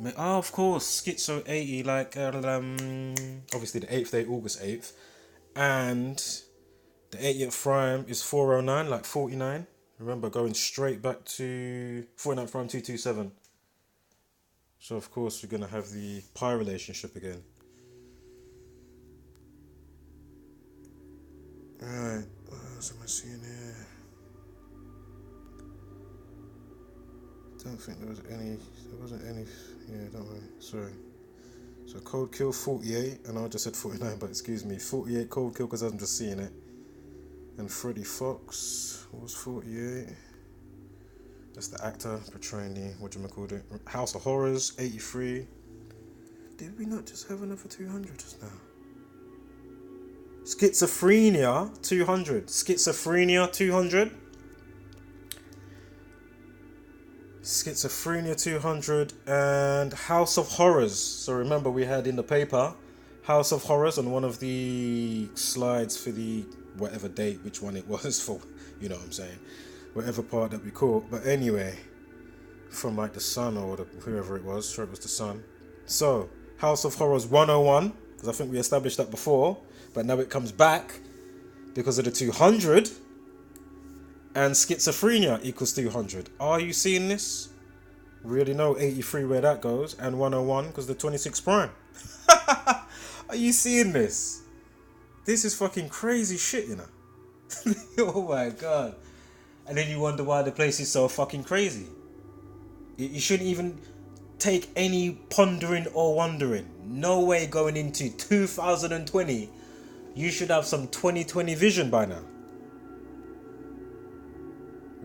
that. Oh, of course, Schizo 80, like, obviously the 8th day, August 8th. And the 80th prime is 409, like 49. Remember, going straight back to 49th prime 227. So, of course, we're going to have the pi relationship again. Alright, what else am I seeing here? Don't think there wasn't any, yeah, don't worry, sorry. So cold kill 48, and I just said 49, but excuse me, 48 cold kill because I'm just seeing it. And Freddie Fox was 48. That's the actor portraying the, whatchamacallit, House of Horrors, 83. Did we not just have another 200 just now? Schizophrenia, 200. Schizophrenia, 200. Schizophrenia 200 and House of Horrors. So remember we had in the paper House of Horrors on one of the slides for the whatever date, which one it was for, you know what I'm saying, whatever part that we caught. But anyway, from like the Sun or whoever it was, sure it was the Sun. So House of Horrors 101, because I think we established that before, but now it comes back because of the 200. And schizophrenia equals 200. Are you seeing this? We already know 83 where that goes. And 101 because the 26 prime. Are you seeing this? This is fucking crazy shit, you know. Oh my god. And then you wonder why the place is so fucking crazy. You shouldn't even take any pondering or wondering. No way going into 2020. You should have some 2020 vision by now.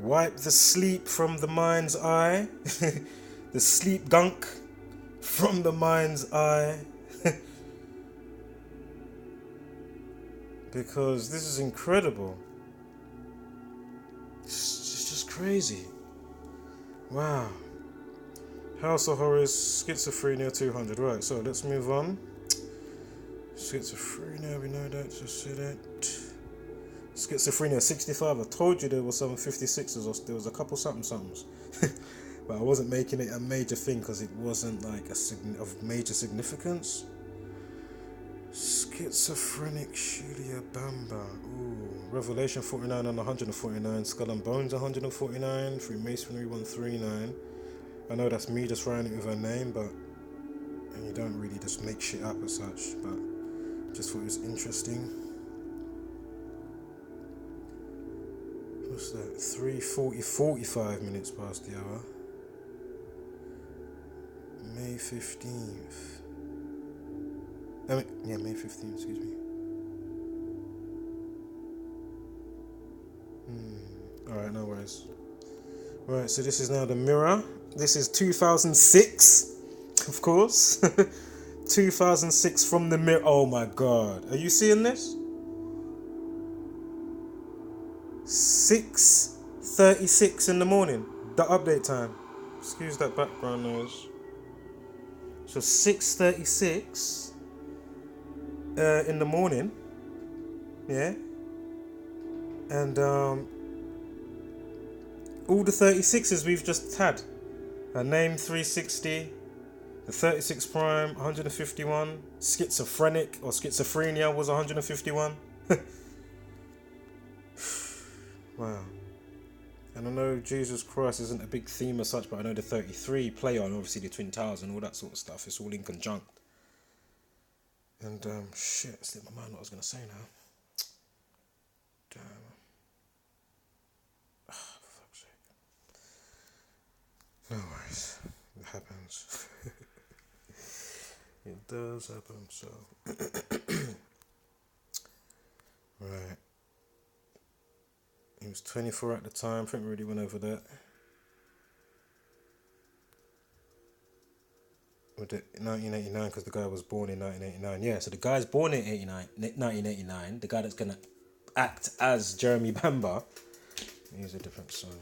Wipe the sleep from the mind's eye. The sleep gunk from the mind's eye. Because this is incredible. It's just crazy. Wow. House of Horrors, schizophrenia 200. Right, so let's move on. Schizophrenia, we know that, just said it. Schizophrenia 65. I told you there was some 56s or there was a couple somethings. But I wasn't making it a major thing because it wasn't like of major significance. Schizophrenic Shulia Bamba. Ooh. Revelation 49 and 149. Skull and Bones 149. Freemasonry 139. I know that's me just writing it with her name, but and you don't really just make shit up as such, but just thought it was interesting. What's that? 45 minutes past the hour. May 15th. May 15th, excuse me. Alright, no worries. Right, so this is now the mirror. This is 2006, of course. 2006 from the mirror. Oh my god. Are you seeing this? 6 6:36 in the morning. The update time. Excuse that background noise. So 6:36 in the morning. Yeah. And all the 36s we've just had. A name 360. The 36 prime 151. Schizophrenic or schizophrenia was 151. Wow. And I know Jesus Christ isn't a big theme as such, but I know the 33 play on obviously the Twin Towers and all that sort of stuff. It's all in conjunct. And shit, it slipped my mind what I was gonna say now. Damn. Oh, for fuck's sake. No worries. It happens. It does happen, so. Right. He was 24 at the time. I think we already went over that. With the 1989, because the guy was born in 1989. Yeah, so the guy's born in 1989. The guy that's going to act as Jeremy Bamber. Here's a different song.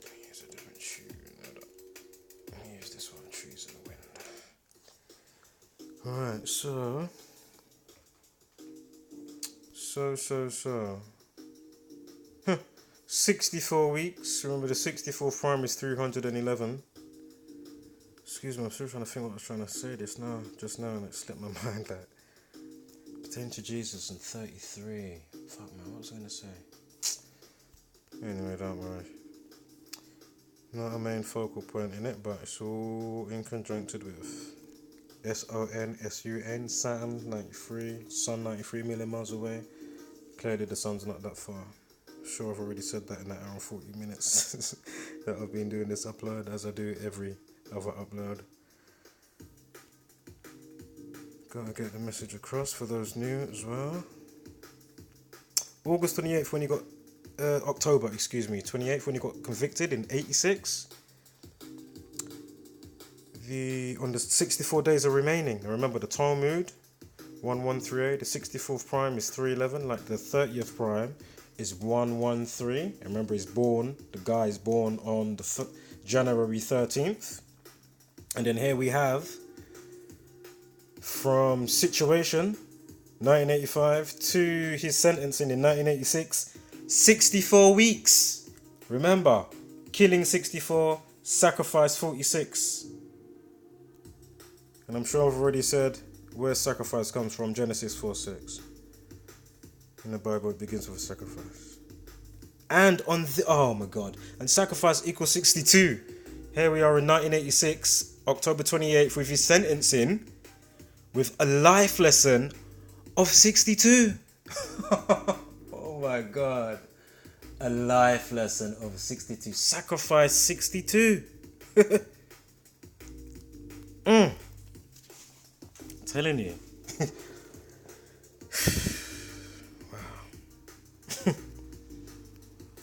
Here's a different tune. Here's this one, Trees in the Wind. Alright, so... 64 weeks. Remember the 64 prime is 311. Excuse me, I'm still trying to think what I was trying to say just now and it slipped my mind that. Pertain to Jesus and 33. Fuck man, what was I gonna say? Anyway, don't worry. Not a main focal point in it, but it's all in conjuncted with SON, Saturn 93, Sun 93 million miles away. Clearly the sun's not that far. Sure, I've already said that in that hour and 40 minutes that I've been doing this upload, as I do every other upload. Gotta get the message across for those new as well. August 28th when he got, October 28th when he got convicted in 86. On the 64 days are remaining. Now remember the Talmud, 1138, the 64th prime is 311, like the 30th prime is 113. And remember the guy is born on the January 13th. And then here we have, from situation, 1985, to his sentencing in 1986, 64 weeks. Remember, killing 64, sacrifice 46. And I'm sure I've already said where sacrifice comes from, Genesis 4:6. In the Bible, it begins with a sacrifice. And oh my God, and sacrifice equals 62. Here we are in 1986, October 28th, with his sentencing, with a life lesson of 62. Oh my God. A life lesson of 62. Sacrifice 62. Telling you. Wow.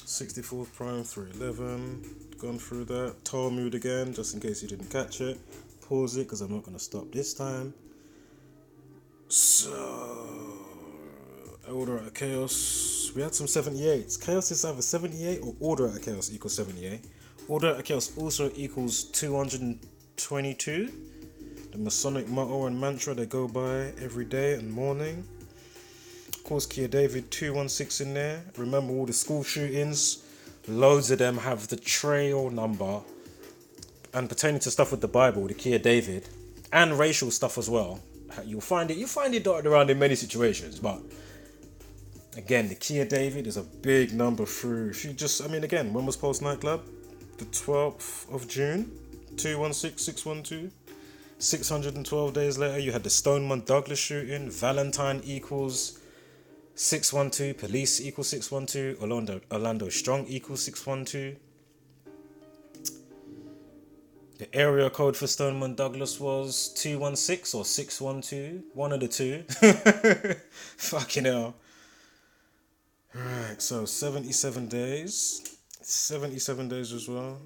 64th prime 311. Gone through that. Talmud again, just in case you didn't catch it. Pause it because I'm not going to stop this time. So, order out of chaos. We had some 78s. Chaos is either 78 or order out of chaos equals 78. Order out of chaos also equals 222. The Masonic motto and mantra they go by every day and morning. Of course, Kia David 216 in there. Remember all the school shootings. Loads of them have the trail number. And pertaining to stuff with the Bible, the Kia David, and racial stuff as well. You find it dotted around in many situations, but again, the Kia David is a big number through. If you just, again, when was Pulse Nightclub? The 12th of June, 216612. 612 days later, you had the Stoneman Douglas shooting. Valentine equals 612. Police equals 612. Orlando Strong equals 612. The area code for Stoneman Douglas was 216 or 612. One of the two. Fucking hell. Right, so 77 days. 77 days as well.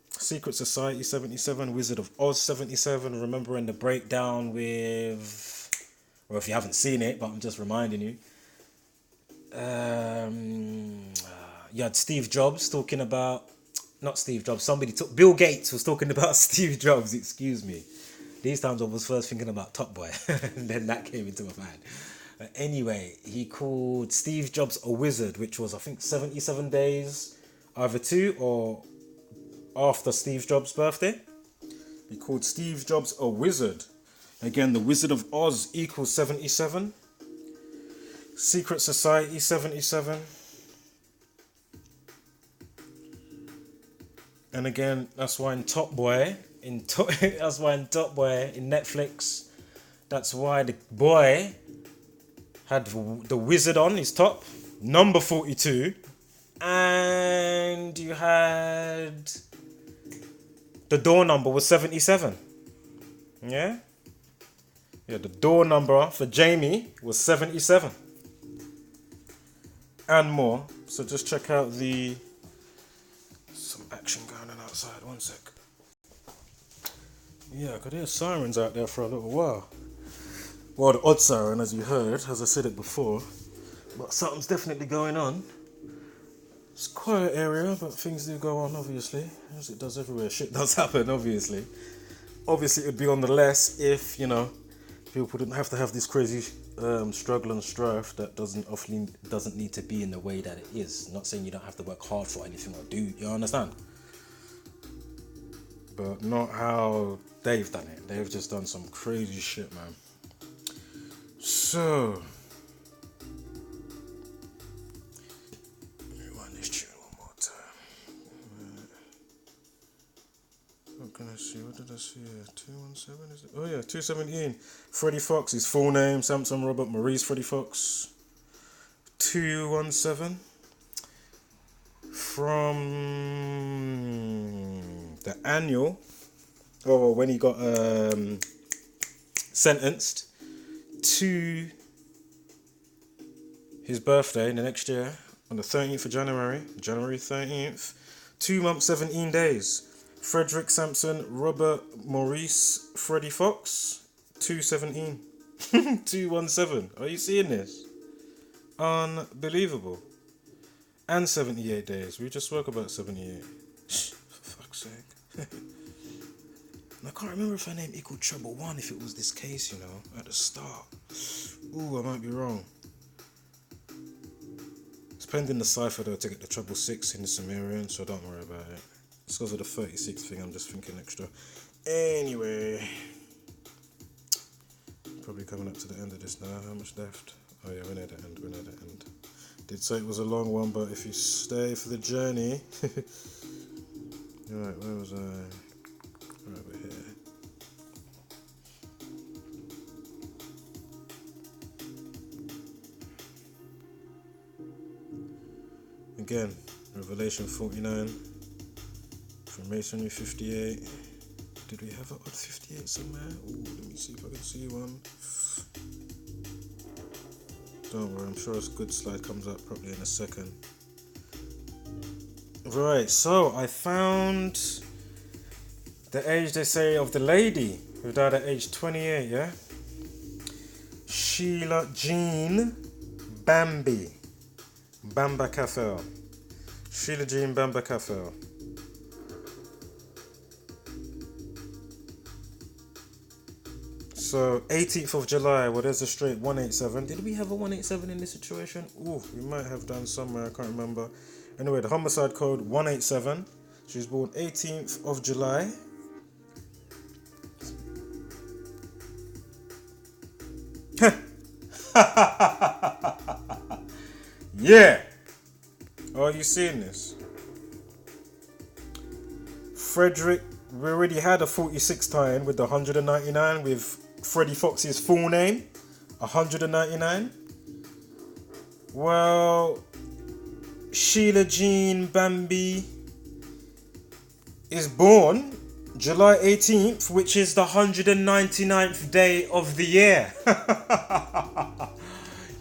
Secret Society 77. Wizard of Oz 77. Remembering the breakdown with... Well, if you haven't seen it, but I'm just reminding you. You had Steve Jobs talking about, not Steve Jobs, Bill Gates was talking about Steve Jobs, excuse me. These times I was first thinking about Top Boy, and then that came into my mind. But anyway, he called Steve Jobs a wizard, which was, I think, 77 days, either to or after Steve Jobs' birthday. He called Steve Jobs a wizard. Again, the Wizard of Oz equals 77. Secret Society 77. And again, that's why in Top Boy, in Netflix, that's why the boy had the wizard on his top, number 42, and you had the door number was 77. Yeah, the door number for Jamie was 77, and more. So just check out some action going on outside. One sec. Yeah, I could hear sirens out there for a little while. Well, the odd siren, as you heard, as I said it before. But something's definitely going on. It's a quiet area, but things do go on, obviously. As it does everywhere. Shit does happen, obviously. Obviously, it would be on the less if, people didn't have to have this crazy struggle and strife that doesn't need to be in the way that it is. Not saying you don't have to work hard for anything or do, you understand? But not how they've done it. They've just done some crazy shit, man. So, let me run this tune one more time. What can I see? What did I see here? 217 is it? Oh yeah, 217. Freddie Fox, his full name, Samson Robert Maurice Freddie Fox. 217. From the annual, or when he got sentenced, to his birthday in the next year, on the 13th of January 13th, 2 months, 17 days. Frederick Sampson, Robert Maurice, Freddie Fox, 217. 217. Are you seeing this? Unbelievable. And 78 days. We just spoke about 78. For fuck's sake. I can't remember if her name equaled treble 1 if it was this case, at the start. Ooh, I might be wrong. It's pending the cipher though to get the treble 6 in the Sumerian, so don't worry about it. It's because of the 36 thing, I'm just thinking extra. Anyway. Probably coming up to the end of this now. How much left? Oh yeah, we're near the end. Did say it was a long one, but if you stay for the journey... Right, where was I? Right over here. Again, Revelation 49, Freemasonry 58. Did we have an odd 58 somewhere? Ooh, let me see if I can see one. Don't worry, I'm sure a good slide comes up probably in a second. Right, so I found the age, they say, of the lady who died at age 28, yeah? Sheila Jean Bamba Caffel. Sheila Jean Bamba Caffel. So 18th of July, well, there's a straight 187. Did we have a 187 in this situation? Ooh, we might have done somewhere, I can't remember. Anyway, the homicide code 187. She was born 18th of July. Yeah. Are you seeing this? Frederick, we already had a 46 tie-in with the 199 with Freddie Fox's full name, 199. Well, Sheila Jean Bambi is born July 18th, which is the 199th day of the year.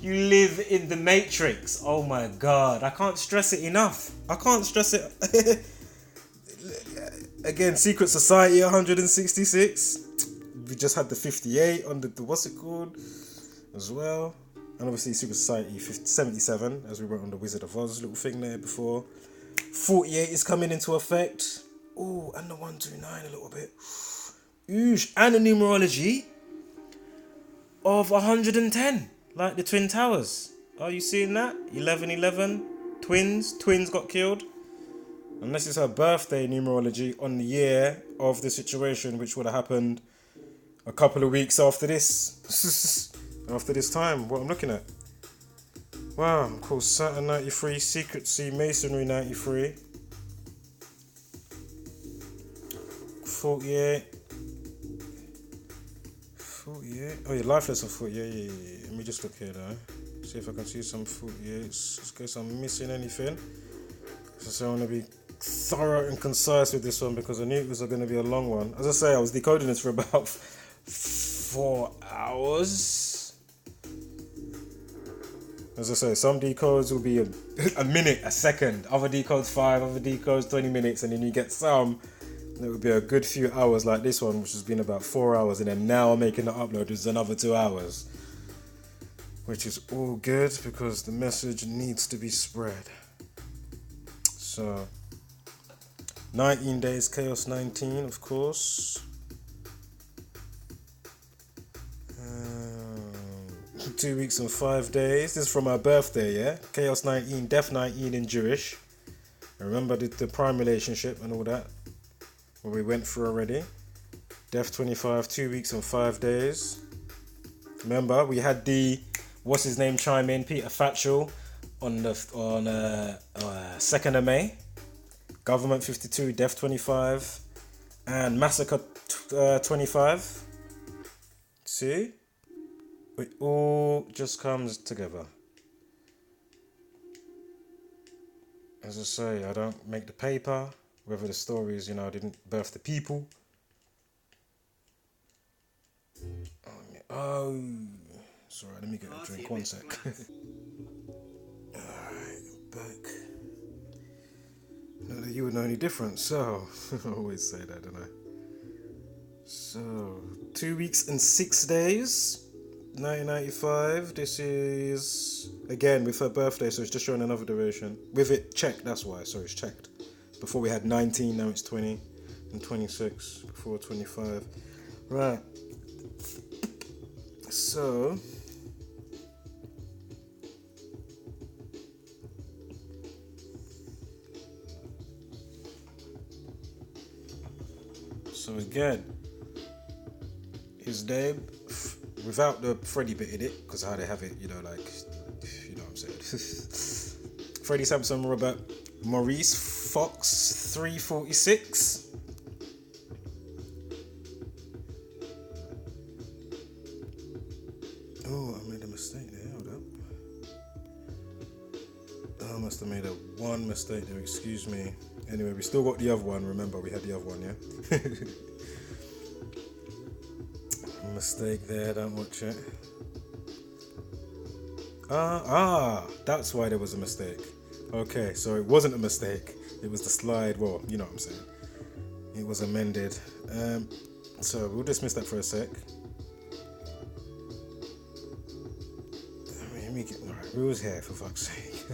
You live in the Matrix. Oh my God. I can't stress it enough. I can't stress it. Again, Secret Society 166. We just had the 58 on the what's it called as well. And obviously Super Society 77, as we wrote on the Wizard of Oz little thing there before. 48 is coming into effect. Oh, and the 129 a little bit. Oosh. And the numerology of 110, like the Twin Towers. Are you seeing that? 1111, twins got killed. Unless it's her birthday numerology on the year of the situation, which would have happened a couple of weeks after this. After this time, what I'm looking at. Wow, of course, Saturn 93, Secret Sea, Masonry 93. 48. Oh yeah, life lesson 48. Yeah. Let me just look here now. See if I can see some 48s. Just in case I'm missing anything. So I want to be thorough and concise with this one because I knew it was going to be a long one. As I say, I was decoding this for about 4 hours. As I say, some decodes will be a minute, a second. Other decodes 5, other decodes 20 minutes, and then you get some that would be a good few hours like this one, which has been about 4 hours, and then now I'm making the upload is another 2 hours. Which is all good because the message needs to be spread. So, 19 days, Chaos 19, of course. 2 weeks and 5 days. This is from our birthday, yeah? Chaos 19, Death 19 in Jewish. I remember the prime relationship and all that. What we went through already. Death 25, 2 weeks and 5 days. Remember, we had what's his name chime in, Peter Fatchell, on 2nd of May. Government 52, Death 25, and Massacre 25. See? It all just comes together. As I say, I don't make the paper, whether the stories, didn't birth the people. Oh, sorry, let me get a drink, 1 sec. Alright, back. Not that you would know any different, so I always say that, don't I? So, 2 weeks and 6 days, 1995. This is again with her birthday, so it's just showing another duration. With it checked, that's why. So it's checked. Before we had 19, now it's 20 and 26. Before 25. Right. So. So again, his name, without the Freddie bit in it, because how they have it, you know what I'm saying. Freddie Sampson, Robert Maurice Fox, 346. Oh, I made a mistake there. Hold up. I must have made one mistake there. Excuse me. Anyway, we still got the other one. Remember, we had the other one, yeah? Mistake there, don't watch it. That's why there was a mistake. Okay, so it wasn't a mistake. It was the slide, well, you know what I'm saying. It was amended. So we'll dismiss that for a sec. Alright, we was here for fuck's sake.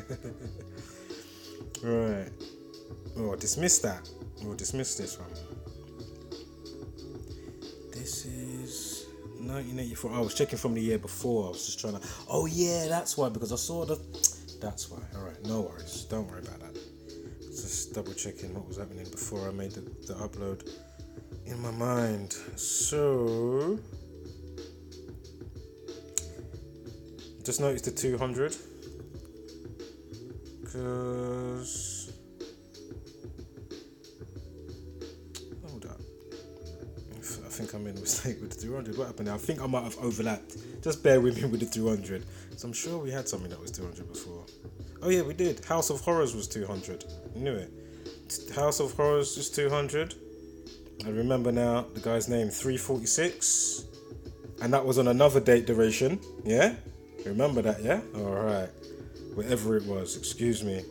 Right. Oh, dismiss that. We'll dismiss this one. This is 1984. I was checking from the year before. I was just trying to. Oh yeah, that's why. Because I saw the. That's why. All right, no worries. Don't worry about that. Just double checking what was happening before I made the upload in my mind. So, just noticed the 200 because. I think I made a mistake with the 200. What happened there? I think I might have overlapped. Just bear with me with the 200. So I'm sure we had something that was 200 before. Oh yeah, we did. House of Horrors was 200. I knew it. House of Horrors is 200. I remember now the guy's name, 346. And that was on another date duration. Yeah? Remember that, yeah? Alright. Whatever it was, excuse me.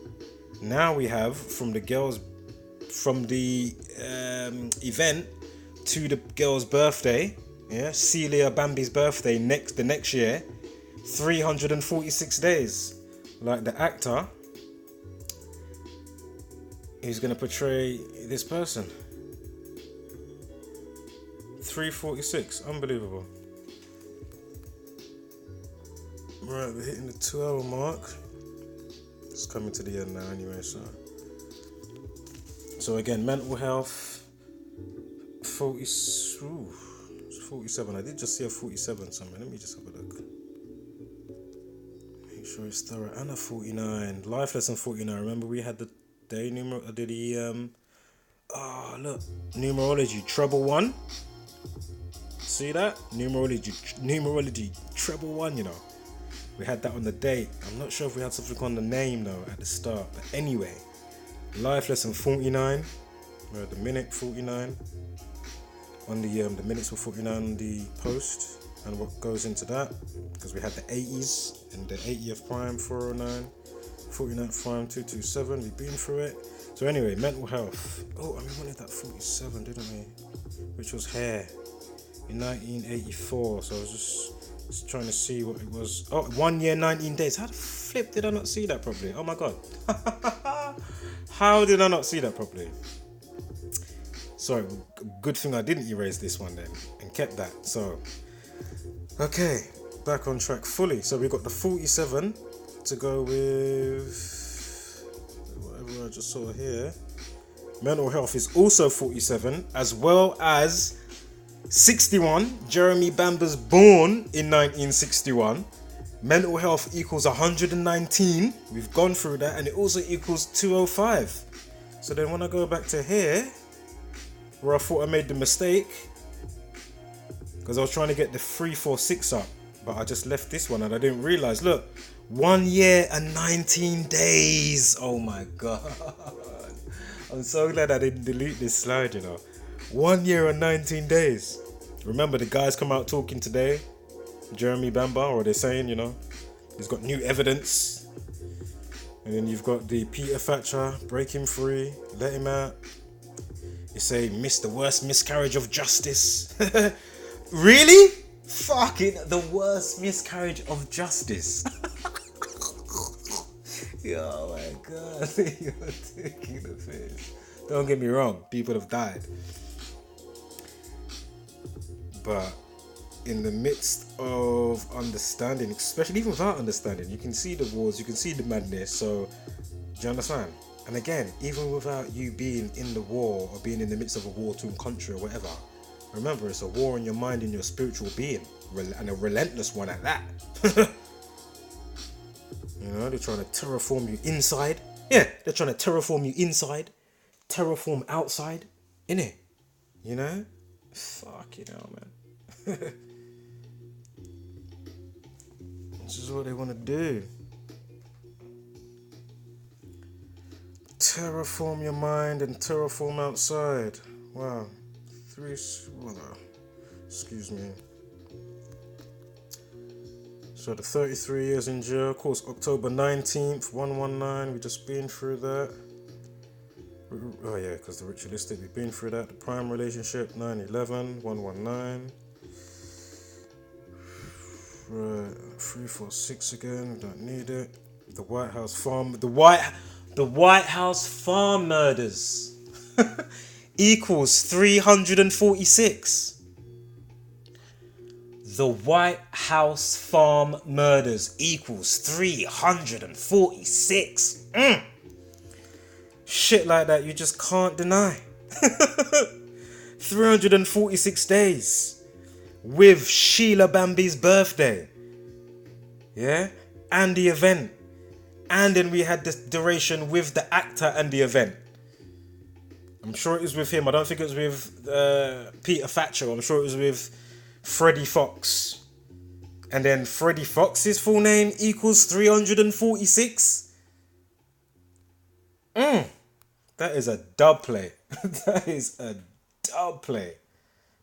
Now we have from the event to the girl's birthday, yeah, Celia Bambi's birthday the next year, 346 days. Like the actor who's going to portray this person. 346. Unbelievable. Right, we're hitting the 2-hour mark. It's coming to the end now anyway, so again, mental health 47. I did just see a 47 somewhere. Let me just have a look. Make sure it's thorough. And a 49. Life lesson 49. Remember we had the day numerology treble 1. See that? Numerology treble 1, you know. We had that on the date. I'm not sure if we had something on the name though at the start. But anyway, life lesson 49. The minute 49. On the minutes were 49 on the post and what goes into that. Because we had the 80s and the 80th prime 409. 49th prime 227. We've been through it. So anyway, mental health. Oh, and we wanted that 47, didn't we? Which was hair. In 1984. So I was just trying to see what it was. Oh, 1 year, 19 days. How the flip did I not see that properly? Oh my god. How did I not see that properly? Sorry, good thing I didn't erase this one then and kept that. So, okay, back on track fully. So we got the 47 to go with whatever I just saw here. Mental health is also 47, as well as 61. Jeremy Bamber's born in 1961. Mental health equals 119. We've gone through that, and it also equals 205. So then when I go back to here, where I thought I made the mistake, because I was trying to get the 346 up, but I just left this one and I didn't realize. Look, 1 year and 19 days. Oh my god. I'm so glad I didn't delete this slide, you know. 1 year and 19 days. Remember, the guys come out talking today, Jeremy Bamber, or they're saying, you know, he's got new evidence. And then you've got the Peter Thatcher, break him free, let him out. You say, missed the worst miscarriage of justice. Really? Fucking the worst miscarriage of justice. Oh my god, you're taking the piss. Don't get me wrong, people have died. But in the midst of understanding, especially even without understanding, you can see the wars, you can see the madness. So, do you understand? And again, even without you being in the war or being in the midst of a war-torn country or whatever, remember, it's a war in your mind and your spiritual being, and a relentless one at that. You know, they're trying to terraform you inside. Yeah, they're trying to terraform you inside, terraform outside, innit? You know? Fuck, you know, man. This is what they want to do. Terraform your mind and terraform outside. Wow. Excuse me. So the 33 years in jail, of course, October 19th, 119, we just been through that. Oh yeah, because the ritualistic, we've been through that. The prime relationship, 9/11, 119. Right, 346 again, we don't need it. The White House farm murders equals 346. The White House farm murders equals 346. Shit like that you just can't deny. 346 days with Sheila Bambi's birthday. Yeah? And the event. And then we had this duration with the actor and the event. I'm sure it was with him. I don't think it was with Peter Thatcher. I'm sure it was with Freddie Fox. And then Freddie Fox's full name equals 346. That is a dub play. That is a dub play.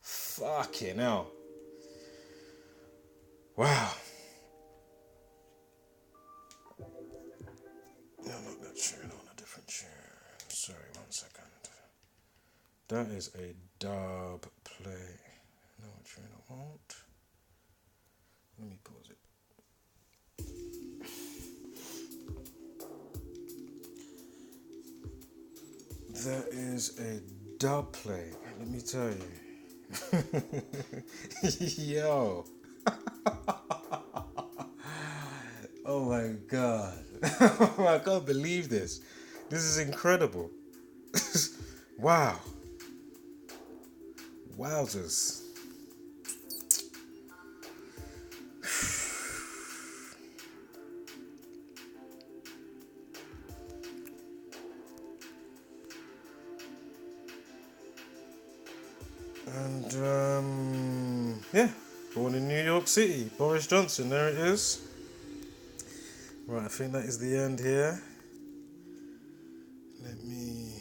Fucking hell. Wow. No, not that tune, on a different tune. Sorry, 1 second. That is a dub play. No tune I want. Let me pause it. That is a dub plate, let me tell you. Yo. Oh my god. I can't believe this. This is incredible. Wow. Wowzers. And yeah, born in New York City, Boris Johnson, there it is. Right, I think that is the end here. Let me,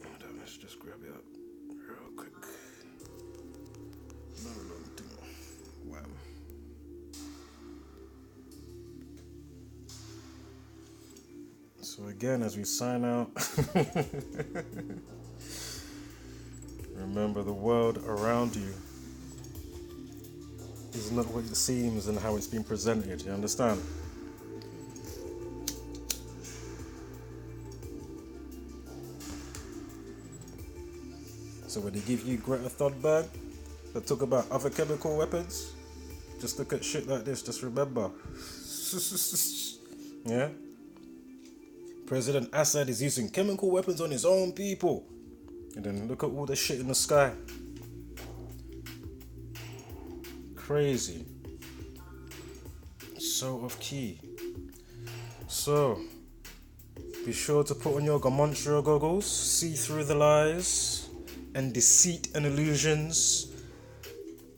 hold on, let's just grab it up real quick. No long thing. Wham. So again, as we sign out, remember the world around you is not what it seems and how it's been presented, you understand? So when they give you Greta Thunberg that talk about other chemical weapons, just look at shit like this, just remember. Yeah? President Assad is using chemical weapons on his own people. And then look at all the shit in the sky. Crazy. So off key. So, be sure to put on your Gematria goggles, see through the lies and deceit and illusions.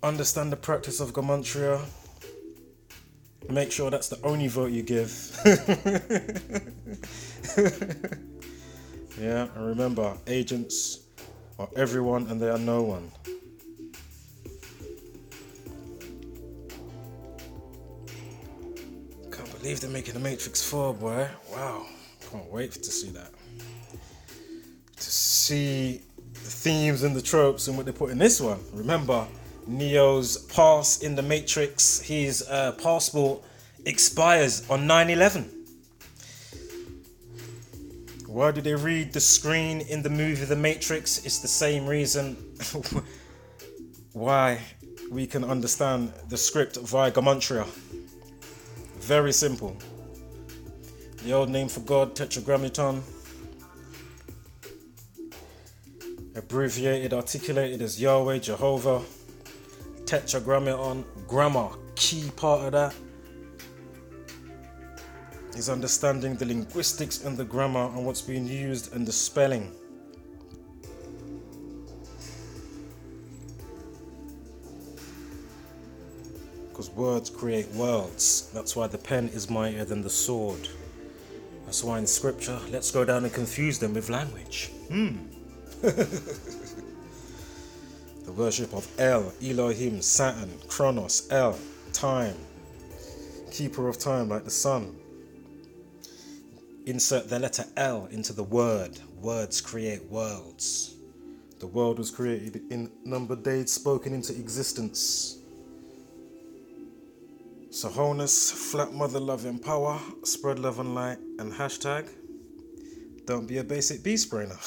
Understand the practice of Gematria. Make sure that's the only vote you give. Yeah, and remember, agents are everyone and they are no one. Can't believe they're making the Matrix 4, boy. Wow, can't wait to see that. To see the themes and the tropes and what they put in this one. Remember, Neo's pass in the Matrix, his passport expires on 9/11. Why do they read the screen in the movie The Matrix? It's the same reason why we can understand the script via Gematria. Very simple. The old name for God, Tetragrammaton. Abbreviated, articulated as Yahweh, Jehovah. Tetragrammaton, grammar, key part of that is understanding the linguistics and the grammar and what's being used and the spelling. Because words create worlds. That's why the pen is mightier than the sword. That's why in scripture, let's go down and confuse them with language. The worship of El, Elohim, Saturn, Chronos, El, time. Keeper of time like the sun. Insert the letter L into the word. Words create worlds. The world was created in numbered days spoken into existence. So wholeness, flat mother love and power, spread love and light, and hashtag, don't be a basic beast brainer.